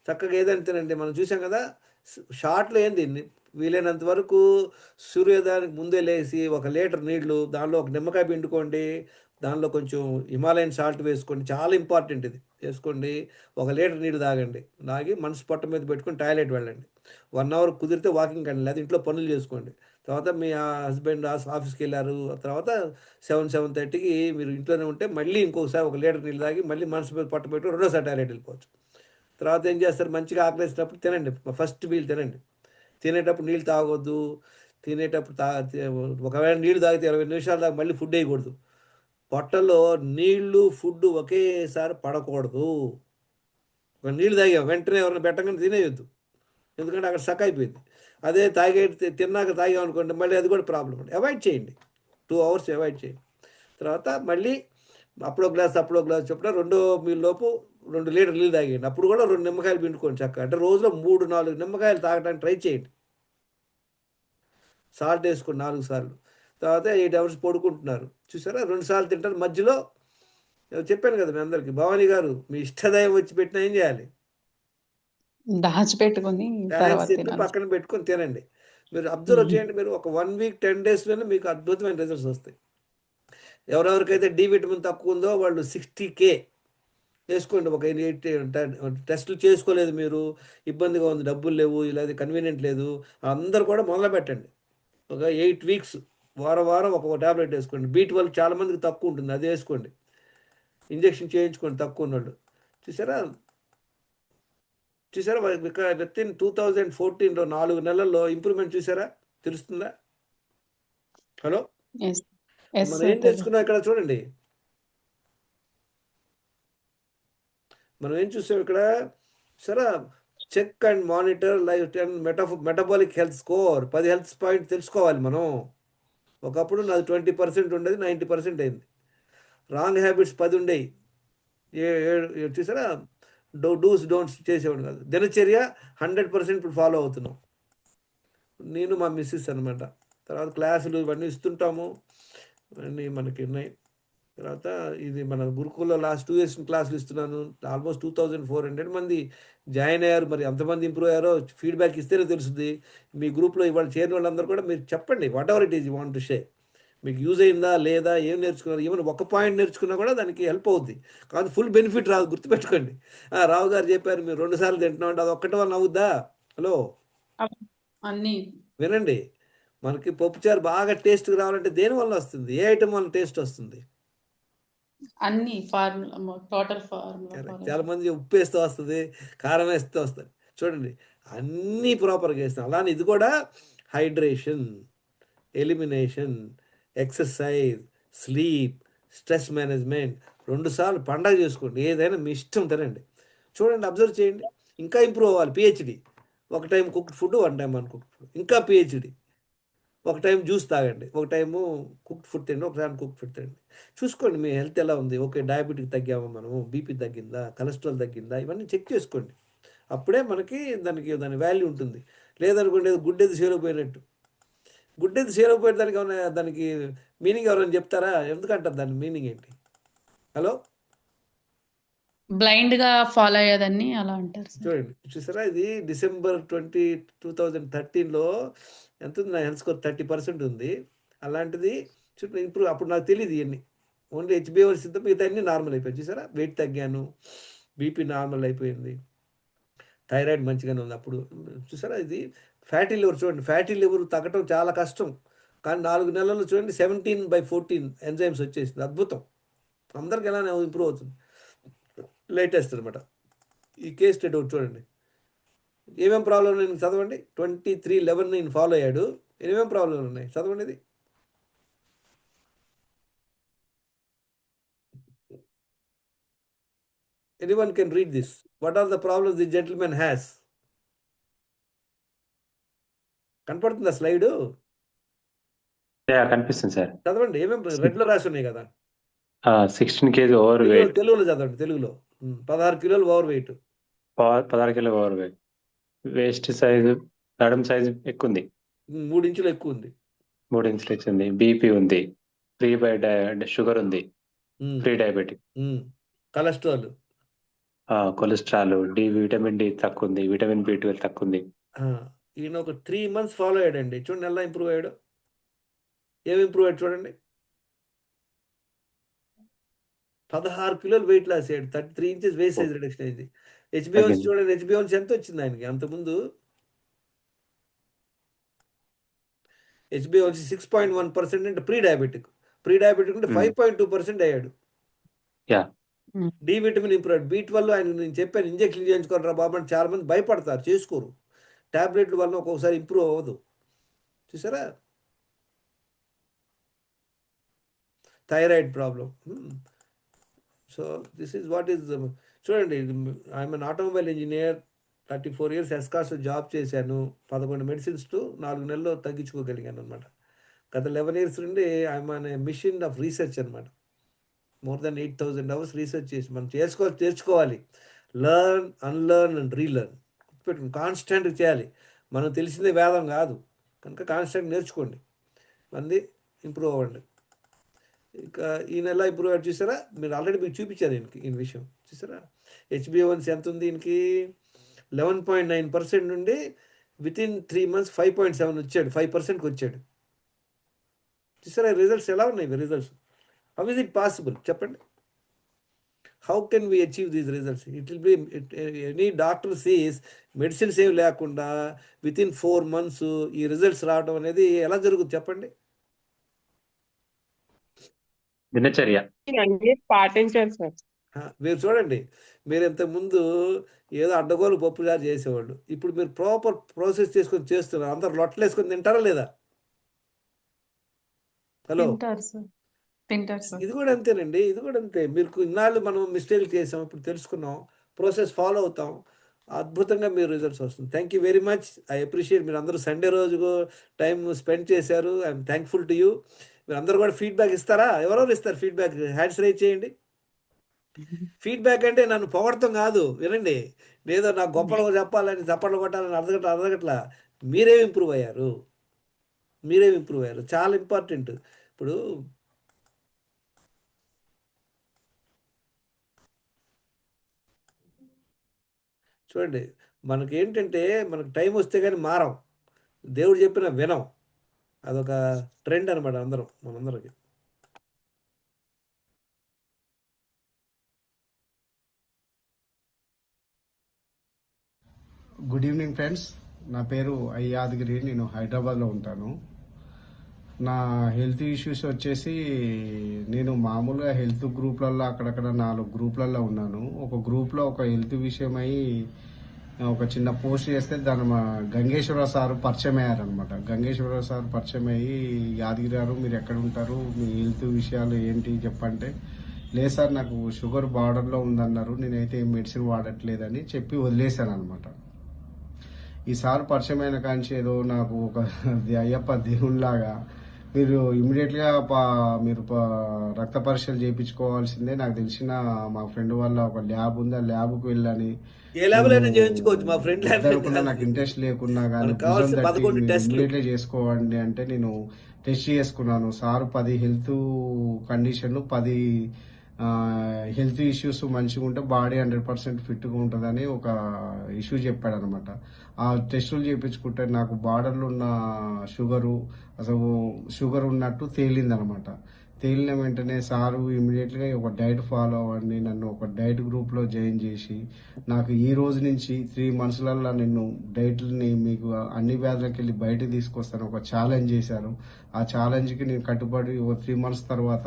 [SPEAKER 1] చక్కగా ఏదైనా తినండి. మనం చూసాం కదా షార్ట్లో ఏంది, వీలైనంత వరకు సూర్యోదయానికి ముందే లేచి 1 లీటర్ నీళ్లు, దానిలో 1 నిమ్మకాయ పిండుకోండి, దానిలో కొంచెం హిమాలయన్ సాల్ట్ వేసుకోండి, చాలా ఇంపార్టెంట్ ఇది. వేసుకోండి, 1 లీటర్ నీళ్ళు తాగండి. తాగి మనసు పొట్ట మీద పెట్టుకొని టాయిలెట్ వెళ్ళండి. 1 అవర్ కుదిరితే వాకింగ్ కండి, లేదా ఇంట్లో పనులు చేసుకోండి. తర్వాత మీ హస్బెండ్ ఆఫీస్కి వెళ్ళారు, తర్వాత 7-7:30కి మీరు ఇంట్లోనే ఉంటే మళ్ళీ ఇంకొకసారి 1 లీటర్ నీళ్ళు తాగి మళ్ళీ మనసు మీద పొట్ట పెట్టుకొని రెండోసారి టాయిలెట్ వెళ్ళిపోవచ్చు. తర్వాత ఏం చేస్తారు? మంచిగా ఆకలేసినప్పుడు తినండి, ఫస్ట్ మీల్ తినండి. తినేటప్పుడు నీళ్ళు తాగొద్దు. తినేటప్పుడు ఒకవేళ నీళ్ళు తాగితే 20 నిమిషాలు దాకా మళ్ళీ ఫుడ్ వేయకూడదు. పొట్టలో నీళ్లు ఫుడ్ ఒకేసారి పడకూడదు. ఒక నీళ్ళు తాగాం వెంటనే ఎవరైనా పెట్టగానే తినేయొద్దు, ఎందుకంటే అక్కడ సక్ అయిపోయింది. అదే తిన్నాక తాగాం అనుకోండి, మళ్ళీ అది కూడా ప్రాబ్లం అండి. అవాయిడ్ చేయండి, 2 అవర్స్ అవాయిడ్ చేయండి. తర్వాత మళ్ళీ అప్పుడో గ్లాస్ చొప్పున 2వ మీల్ లోపు 2 లీటర్ నీళ్ళు తాగేయండి. అప్పుడు కూడా 2 నిమ్మకాయలు పిండుకోండి చక్కగా. అంటే రోజులో 3-4 నిమ్మకాయలు తాగడానికి ట్రై చేయండి. సాల్ట్ వేసుకోండి 4 సార్లు. తర్వాత 8 అవర్స్ పడుకుంటున్నారు చూసారా, 2 సార్లు తింటారు. మధ్యలో చెప్పాను కదా మీ అందరికి, భవానీ గారు మీ ఇష్టదయం వచ్చి పెట్టినా ఏం చేయాలి?
[SPEAKER 2] దాచిపెట్టుకొని తర్వాత
[SPEAKER 1] చెప్పి
[SPEAKER 2] తినాలి.
[SPEAKER 1] పక్కన పెట్టుకొని తినండి. మీరు అబ్జర్వ్ చేయండి, మీరు ఒక 1 వీక్ 10 డేస్లోనే మీకు అద్భుతమైన రిజల్ట్స్ వస్తాయి. ఎవరెవరికైతే డి విటమిన్ తక్కువ ఉందో వాళ్ళు 60K వేసుకోండి. ఒక 8 టెస్టులు చేసుకోలేదు మీరు, ఇబ్బందిగా ఉంది, డబ్బులు లేవు, లేదా కన్వీనియంట్ లేదు, అందరు కూడా మొదలు పెట్టండి. ఒక 8 వీక్స్ వారం ఒక్కొక్క టాబ్లెట్ వేసుకోండి. B12 చాలా మందికి తక్కువ ఉంటుంది, అది వేసుకోండి. ఇంజెక్షన్ చేయించుకోండి తక్కువ ఉన్నోళ్ళు. చూసారా విత్ ఇన్ 2014లో 4 నెలల్లో ఇంప్రూవ్మెంట్ చూసారా? తెలుస్తుందా? Hello,
[SPEAKER 2] Yes. Yes,
[SPEAKER 1] మనం
[SPEAKER 2] sir,
[SPEAKER 1] ఏం తెలుసుకున్నాం ఇక్కడ చూడండి. మనం ఏం చూసాం ఇక్కడ? సరే, check and monitor life and metabolic health score 10 health point తెలుసుకోవాలి మనం. ఒకప్పుడు నాది 20% ఉండేది, 90% అయింది. రాంగ్ హ్యాబిట్స్ 10 ఉండేవి, చూసారా? డూస్ డోంట్స్ చేసేవాడు కాదు. దినచర్య 100% ఇప్పుడు ఫాలో అవుతున్నాం, నేను మా మిస్సెస్ అనమాట. తర్వాత క్లాసులు ఇవన్నీ ఇస్తుంటాము, అన్నీ మనకి ఉన్నాయి. తర్వాత ఇది మన గురుకుల్లో లాస్ట్ 2 years క్లాసులు ఇస్తున్నాను. ఆల్మోస్ట్ 2400 మంది జాయిన్ అయ్యారు. మరి ఎంతమంది ఇంప్రూవ్ అయ్యారో ఫీడ్బ్యాక్ ఇస్తేనే తెలుస్తుంది. మీ గ్రూప్లో ఇవాళ చేరిన వాళ్ళందరూ కూడా మీరు చెప్పండి, what ever it is you want to share. మీకు యూజ్ అయిందా లేదా, ఏం నేర్చుకున్నారు, ఏమైనా ఒక పాయింట్ నేర్చుకున్నా కూడా దానికి హెల్ప్ అవుద్ది. కాదు ఫుల్ బెనిఫిట్ రాదు, గుర్తుపెట్టుకోండి. రావు గారు చెప్పారు మీరు 2 సార్లు తింటున్నాం అంటే అది ఒక్కటి వల్ల అవుద్దా? హలో
[SPEAKER 2] అన్ని
[SPEAKER 1] వినండి, మనకి పప్పుచారు బాగా టేస్ట్కి రావాలంటే దేని వల్ల వస్తుంది? ఏ ఐటమ్ వల్ల టేస్ట్ వస్తుంది?
[SPEAKER 2] అన్ని formula, total formula
[SPEAKER 1] correct.
[SPEAKER 2] Follow
[SPEAKER 1] చాలా మంది ఉప్పు వేస్తే వస్తుంది, కారం వేస్తే వస్తుంది. చూడండి, అన్నీ ప్రాపర్గా వేస్తాం. అలానే ఇది కూడా hydration, elimination, exercise, sleep, stress management. 2 సార్లు పండగ చేసుకోండి, ఏదైనా మీ ఇష్టం తినండి. చూడండి, అబ్జర్వ్ చేయండి. ఇంకా ఇంప్రూవ్ అవ్వాలి. పిహెచ్డి. ఒక time cooked food, 1 time uncooked food. ఇంకా పిహెచ్డి. ఒక టైం జ్యూస్ తాగండి, ఒక టైము కుక్డ్ ఫుడ్ తినండి, ఒక టైం కుక్డ్ ఫుడ్ తినండి. చూసుకోండి మీ హెల్త్ ఎలా ఉంది. ఓకే, డయాబెటిక్ తగ్గామా, మనము బీపీ తగ్గిందా, కొలెస్ట్రాల్ తగ్గిందా, ఇవన్నీ చెక్ చేసుకోండి. అప్పుడే మనకి దాని వాల్యూ ఉంటుంది. లేదనుకోండి ఏదో గుడ్డేది సేలిపోయినట్టు. గుడ్డేది సేలిపోయిన దానికి ఏమైనా దానికి మీనింగ్ ఎవరైనా చెప్తారా? ఎందుకంటారు దాని మీనింగ్ ఏంటి? హలో
[SPEAKER 2] బ్లైండ్ గా ఫాలో అయ్యేదాన్ని అలా అంటారు సార్.
[SPEAKER 1] చూడండి, చూసారా, ఇది డిసెంబర్ 2013లో ఎంత ఉంది? నా హెల్త్ స్కోర్ 30% ఉంది. అలాంటిది చుట్టూ ఇంప్రూవ్. అప్పుడు నాకు తెలియదు ఇవన్నీ. ఓన్లీ హెచ్బిఓసి మిగతా అన్నీ నార్మల్ అయిపోయింది. చూసారా, వెయిట్ తగ్గాను, బీపీ నార్మల్ అయిపోయింది, థైరాయిడ్ మంచిగానే ఉంది. అప్పుడు చూసారా, ఇది ఫ్యాటీ లివర్. చూడండి, ఫ్యాటీ లివర్ తగ్గటం చాలా కష్టం, కానీ 4 నెలల్లో చూడండి 17/14 ఎంజైమ్స్ వచ్చేసింది. అద్భుతం. అందరికి ఎలానే ఇంప్రూవ్ అవుతుంది. లేటెస్ట్ అనమాట. ఈ కేస్ స్టడీ ఒకటి చూడండి. ఏమేం ప్రాబ్లం నేను చదవండి. 23/11 నేను ఫాలో అయ్యాడు. ఏమేం ప్రాబ్లం ఉన్నాయి చదవండి. ఇది anyone can read this. What are the problems the gentlemen has? కనపడుతుందా స్లైడ్?
[SPEAKER 3] కనిపిస్తుంది సార్.
[SPEAKER 1] చదవండి. ఏమేం రెడ్లో రాసి ఉన్నాయి కదా.
[SPEAKER 3] 16 kg ఓవర్ వెయిట్,
[SPEAKER 1] తెలుగులో చదవండి. తెలుగులో 16 కిలోలు over weight,
[SPEAKER 3] 16 kg over weight, waste size, నడుం సైజు ఎక్కువ ఉంది,
[SPEAKER 1] 3 ఇంచులు ఎక్కువ ఉంది,
[SPEAKER 3] 3 ఇంచులు వచ్చింది, బీపీ ఉంది, ప్రీ బై షుగర్ ఉంది, pre diabetic,
[SPEAKER 1] cholesterol,
[SPEAKER 3] cholesterol, vitamin D తక్కువ ఉంది, విటమిన్ B12 తక్కువ ఉంది.
[SPEAKER 1] ఈయన ఒక 3 months ఫాలో అయ్యాడండి. చూడండి ఎలా ఇంప్రూవ్ అయ్యాడు. ఏమి ఇంప్రూవ్ అయ్యాడు చూడండి. 16 కిలోలు వెయిట్ లాస్ అయ్యాడు. 33 inches వేస్ట్ సైజ్ రిడక్షన్ అయింది. హెచ్బిఓన్స్ చూడండి, హెచ్బిఓన్స్ ఎంత వచ్చింది ఆయనకి అంతకుముందు? హెచ్బిఓన్స్ 6.1% అంటే ప్రీ డయాబెటిక్ అంటే 5.2% అయ్యాడు. D vitamin improve. B12 ఆయన నేను చెప్పాను ఇంజెక్షన్ చేయించుకోరా బాబు అంటే చాలా మంది భయపడతారు, చేసుకోరు. టాబ్లెట్ల వల్ల ఒక్కొక్కసారి ఇంప్రూవ్ అవ్వదు. చూసారా, thyroid problem. So this is what is. చూడండి, I'm an automobile engineer, 34 years ఎస్కాస్ జాబ్ చేశాను. 11 మెడిసిన్స్ 4 నెలల్లో తగ్గించుకోగలిగాను అనమాట. గత 11 years నుండి I'm an machine of research అనమాట. మోర్ దెన్ 8,000 hours రీసెర్చ్ చేసి మనం తెచ్చుకోవాలి. Learn, unlearn and relearn. గుర్తుపెట్టుకుని కాన్స్టెంట్గా చేయాలి. మనం తెలిసిందే వేదం కాదు కనుక కాన్స్టెంట్ నేర్చుకోండి, మంది ఇంప్రూవ్ అవ్వండి. ఇంకా ఈ నెల ఇంప్రూవ్ అయ్యాడు. చూసారా, మీరు ఆల్రెడీ మీకు చూపించారు ఈయన విషయం. చూసారా, హెచ్బిఓన్స్ ఎంత ఉంది ఈయనకి? 11.9% నుండి వితిన్ 3 months 5.7 వచ్చాడు, 5%కి వచ్చాడు. చూసారా రిజల్ట్స్ ఎలా ఉన్నాయి? Results how is it possible చెప్పండి? How can we achieve these results? It will be any doctor sees medicines ఏమి లేకుండా వితిన్ 4 months ఈ రిజల్ట్స్ రావడం అనేది ఎలా జరుగుతుంది చెప్పండి?
[SPEAKER 3] దినచర్య
[SPEAKER 9] పాటించారు సార్.
[SPEAKER 1] మీరు చూడండి, మీరు ఇంతకుముందు ఏదో అడ్డగోలు పప్పుచారు చేసేవాళ్ళు, ఇప్పుడు మీరు ప్రాపర్ ప్రాసెస్ చేసుకొని చేస్తున్నారు. అందరు లొట్టలు వేసుకొని తింటారా లేదా? హలో,
[SPEAKER 2] తింటారు సార్.
[SPEAKER 1] ఇది కూడా అంతేనండి. ఇది కూడా అంతే. మీరు ఇన్నాళ్ళు మనం మిస్టేక్ చేసాం, ఇప్పుడు తెలుసుకున్నాం, ప్రాసెస్ ఫాలో అవుతాం, అద్భుతంగా మీరు రిజల్ట్స్ వస్తుంది. Thank you very much. I appreciate. మీరు అందరూ సండే రోజు టైం స్పెండ్ చేశారు. I'm thankful to you. మీరు అందరూ కూడా ఫీడ్బ్యాక్ ఇస్తారా? ఎవరెవరు ఇస్తారు ఫీడ్బ్యాక్? హ్యాండ్స్ రైజ్ చేయండి. ఫీడ్బ్యాక్ అంటే నన్ను పొగడతాం కాదు, వినండి. లేదో నాకు గొప్పలు చెప్పాలని చప్పట్లు కొట్టాలని అర్థగట్లా. మీరేమి ఇంప్రూవ్ అయ్యారు? చాలా ఇంపార్టెంట్. ఇప్పుడు చూడండి, మనకి ఏంటంటే మనకు టైం వస్తే కానీ మారం, దేవుడు చెప్పిన వినం. అదొక ట్రెండ్ అనమాట మనందరికి.
[SPEAKER 10] గుడ్ ఈవినింగ్ ఫ్రెండ్స్, నా పేరు యాదగిరి, నేను హైదరాబాద్లో ఉంటాను. నా హెల్త్ ఇష్యూస్ వచ్చేసి నేను మామూలుగా హెల్త్ గ్రూప్లలో అక్కడక్కడ 4 గ్రూప్లలో ఉన్నాను. ఒక గ్రూప్లో ఒక హెల్త్ విషయమై ఒక చిన్న పోస్ట్ చేస్తే దాని మా గంగేశ్వరరావు సార్ పరిచయం అయ్యారనమాట. గంగేశ్వరరావు సార్ పరిచయం అయ్యి, యాదగిరి గారు మీరు ఎక్కడ ఉంటారు, మీ హెల్త్ విషయాలు ఏంటి చెప్పంటే, లేదు సార్ నాకు షుగర్ బార్డర్లో ఉందన్నారు, నేనైతే మెడిసిన్ వాడట్లేదని చెప్పి వదిలేశాను అనమాట. ఈసారి పరిచయమైన కాంచి ఏదో నాకు ఒక అయ్యప్ప దేవునిలాగా మీరు ఇమ్మీడియట్గా మీరు రక్త పరీక్షలు చేయించుకోవాల్సిందే, నాకు తెలిసిన మా ఫ్రెండ్ వాళ్ళ ఒక ల్యాబ్ ఉంది, ఆ ల్యాబ్కి వెళ్ళని
[SPEAKER 1] ఏ ల్యాబ్లో అయినా చేయించుకోవచ్చు, మా ఫ్రెండ్
[SPEAKER 10] జరగకుండా నాకు ఇంట్రెస్ట్ లేకున్నా కానీ ఇమ్మీడియట్గా చేసుకోండి అంటే నేను టెస్ట్ చేసుకున్నాను. సార్ 10 హెల్త్ కండిషన్లు 10 హెల్త్ ఇష్యూస్ మంచిగా ఉంటే బాడీ 100% ఫిట్గా ఉంటుందని ఒక ఇష్యూ చెప్పాడు అనమాట. ఆ టెస్టులు చేయించుకుంటే నాకు బార్డర్లో ఉన్న షుగర్ ఉన్నట్టు తేలిందనమాట. తేలిన వెంటనే సారు ఇమీడియట్గా ఒక డైట్ ఫాలో అవ్వండి, నన్ను ఒక డైట్ గ్రూప్లో జాయిన్ చేసి నాకు ఈ రోజు నుంచి 3 మంత్స్లలో నేను డైట్ని మీకు అన్ని వ్యాధులకి వెళ్ళి బయటకు తీసుకొస్తాను ఒక ఛాలెంజ్ చేశారు. ఆ ఛాలెంజ్కి నేను కట్టుబడి 3 మంత్స్ తర్వాత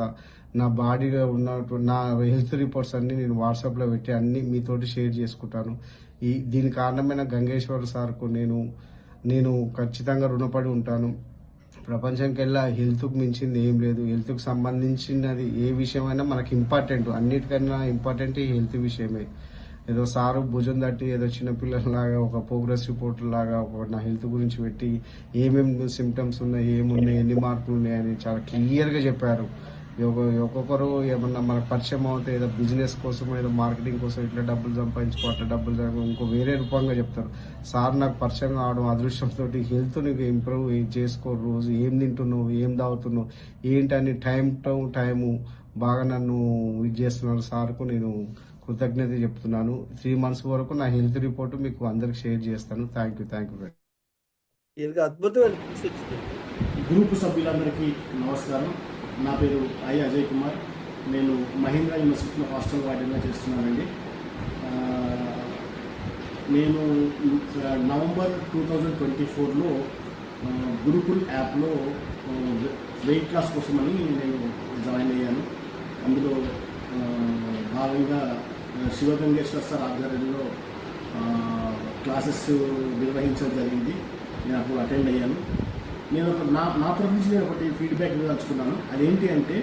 [SPEAKER 10] నా బాడీలో ఉన్నట్టు నా హెల్త్ రిపోర్ట్స్ అన్ని నేను వాట్సాప్లో పెట్టి అన్ని మీతోటి షేర్ చేసుకుంటాను. దీని కారణమైన గంగేశ్వర్ సార్కు నేను ఖచ్చితంగా రుణపడి ఉంటాను. ప్రపంచంకెల్లా హెల్త్కు మించింది ఏం లేదు. హెల్త్కు సంబంధించినది ఏ విషయమైనా మనకి ఇంపార్టెంట్, అన్నిటికన్నా ఇంపార్టెంట్ ఈ హెల్త్ విషయమే. ఏదో సారు భుజం తట్టి ఏదో చిన్నపిల్లలాగా ఒక ప్రోగ్రెస్ రిపోర్ట్ లాగా నా హెల్త్ గురించి పెట్టి ఏమేమి సిమ్టమ్స్ ఉన్నాయి, ఏమున్నాయి, ఎన్ని మార్కులు ఉన్నాయని చాలా క్లియర్గా చెప్పారు. ఒక్కొక్కరు ఏమన్నా మనకు పరిచయం అవుతే ఏదో బిజినెస్ కోసం ఏదో మార్కెటింగ్ కోసం ఇట్లా డబ్బులు సంపాదించుకో అట్లా డబ్బులు ఇంకో వేరే రూపంగా చెప్తారు. సార్ నాకు పరిచయం కావడం అదృష్టంతో హెల్త్ నీకు ఇంప్రూవ్ చేసుకో, రోజు ఏం తింటున్నావు, ఏం తాగుతున్నావు ఏంటని టైము బాగా నన్ను ఇది చేస్తున్నారు. సార్కు నేను కృతజ్ఞత చెప్తున్నాను. 3 మంత్స్ వరకు నా హెల్త్ రిపోర్ట్ మీకు అందరికి షేర్ చేస్తాను. Thank you.
[SPEAKER 1] అద్భుతమైన
[SPEAKER 11] గ్రూప్ సభ్యులందరికీ నమస్కారం. నా పేరు అజయ్ కుమార్. నేను మహీంద్రా యూనివర్సిటీలో హాస్టల్ వార్డెన్గా చేస్తున్నానండి. నేను నవంబర్ 2024లో గురుకుల్ యాప్లో వెయిట్ లాస్ కోసమని నేను జాయిన్ అయ్యాను. అందులో భాగంగా శివగంగేశ్వర సార్ ఆధ్వర్యంలో క్లాసెస్ నిర్వహించడం జరిగింది. నేను అప్పుడు అటెండ్ అయ్యాను. నేను నా తరఫు నుంచి నేను ఒకటి ఫీడ్బ్యాక్ ఇవ్వదలుచుకున్నాను. అదేంటి అంటే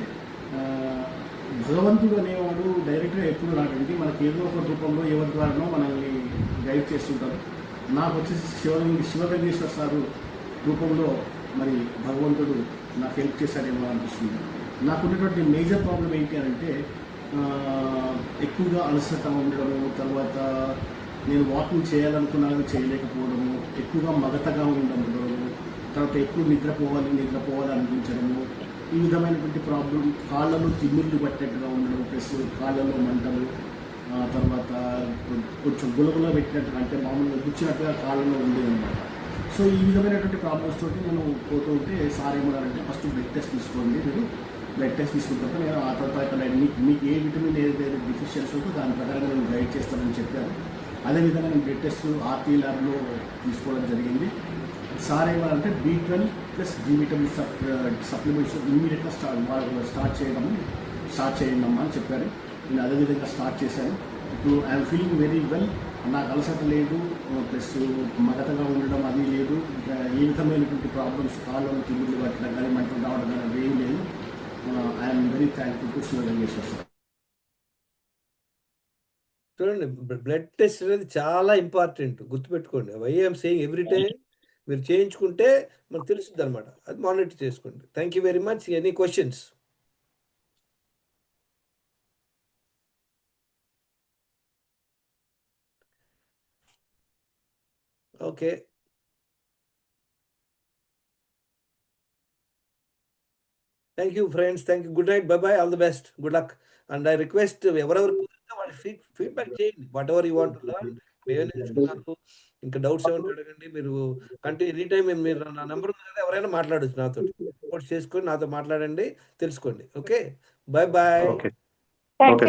[SPEAKER 11] భగవంతుడు అనేవాడు డైరెక్ట్గా ఎప్పుడు రాకండి, మనకి ఏదో ఒక రూపంలో ఎవరి ద్వారానో మనల్ని గైడ్ చేస్తుంటారు. నాకు వచ్చేసి శివగంగేశ్వర సారు రూపంలో మరి భగవంతుడు నాకు హెల్ప్ చేశాడేమో అనిపిస్తుంది. నాకున్నటువంటి మేజర్ ప్రాబ్లం ఏంటి అంటే ఎక్కువగా అలసట ఉండడము, తర్వాత నేను వాకింగ్ చేయాలనుకున్నాను చేయలేకపోవడము, ఎక్కువగా మగతగా ఉండడము, తర్వాత ఎక్కువ నిద్రపోవాలి అనిపించడము, ఈ విధమైనటువంటి ప్రాబ్లం. కాళ్ళలో తిమ్మిళ్ళు పట్టేట్టుగా ఉండడం, ప్లస్ కాళ్ళలో మంటలు, తర్వాత కొంచెం గులగుల పెట్టినట్టుగా అంటే మామూలుగా గుచ్చినట్టుగా కాళ్ళలో ఉండేదన్నమాట. సో ఈ విధమైనటువంటి ప్రాబ్లమ్స్ తోటి నేను పోతూ ఉంటే సార్ ఏమన్నారంటే ఫస్ట్ బ్లడ్ టెస్ట్ తీసుకోండి, మీరు బ్లడ్ టెస్ట్ తీసుకున్న తర్వాత నేను ఆ తర్వాత ఇక్కడ మీకు ఏ విటమిన్ ఏదైతే డిఫిషియన్సీ ఉందో దాని ప్రకారంగా నేను గైడ్ చేస్తానని చెప్పాను. అదేవిధంగా నేను బ్లడ్ టెస్ట్ ఆర్టీ ల్యాబ్లో తీసుకోవడం జరిగింది. సార్ ఏమంటే B12 plus D vitamin supplements ఇమ్మీడియట్గా స్టార్ట్ చేయండి అమ్మా అని చెప్పారు. నేను అదేవిధంగా స్టార్ట్ చేశాను. ఇప్పుడు ఐఎమ్ ఫీలింగ్ వెరీ వెల్. నాకు అలసట లేదు, ప్లస్ మగతగా ఉండడం అది లేదు, ఇంకా ఏ విధమైనటువంటి ప్రాబ్లమ్స్ కాళ్ళలో తిరుగులు పట్టడం కానీ మంటలు రావడం కానీ అవి ఏం లేదు. I'm very thankful to Shivagangeshwar sir.
[SPEAKER 1] చూడండి, బ్లడ్ టెస్ట్ అనేది చాలా ఇంపార్టెంట్, గుర్తుపెట్టుకోండి. ఐఎమ్ సేయింగ్ ఎవ్రీ టైం మీరు చేయించుకుంటే మనకు తెలుస్తుంది అనమాట. అది మానిటర్ చేసుకోండి. Thank you very much. Any questions? Okay, thank you friends. Thank you. Good night. By. All the best. Good luck. And I request ఎవరెవరు వాళ్ళ ఫీడ్బ్యాక్ చేయండి. What ever you want to learn మేమే నేర్చుకున్నారు. ఇంకా డౌట్స్ ఏమైనా అడగండి. మీరు ఎనీ టైం మీరు నా నెంబర్ ఉంది కదా, ఎవరైనా మాట్లాడొచ్చు నాతో. రిపోర్ట్ చేసుకొని నాతో మాట్లాడండి, తెలుసుకోండి. Okay, bye bye.
[SPEAKER 3] Okay.
[SPEAKER 9] Thank
[SPEAKER 3] okay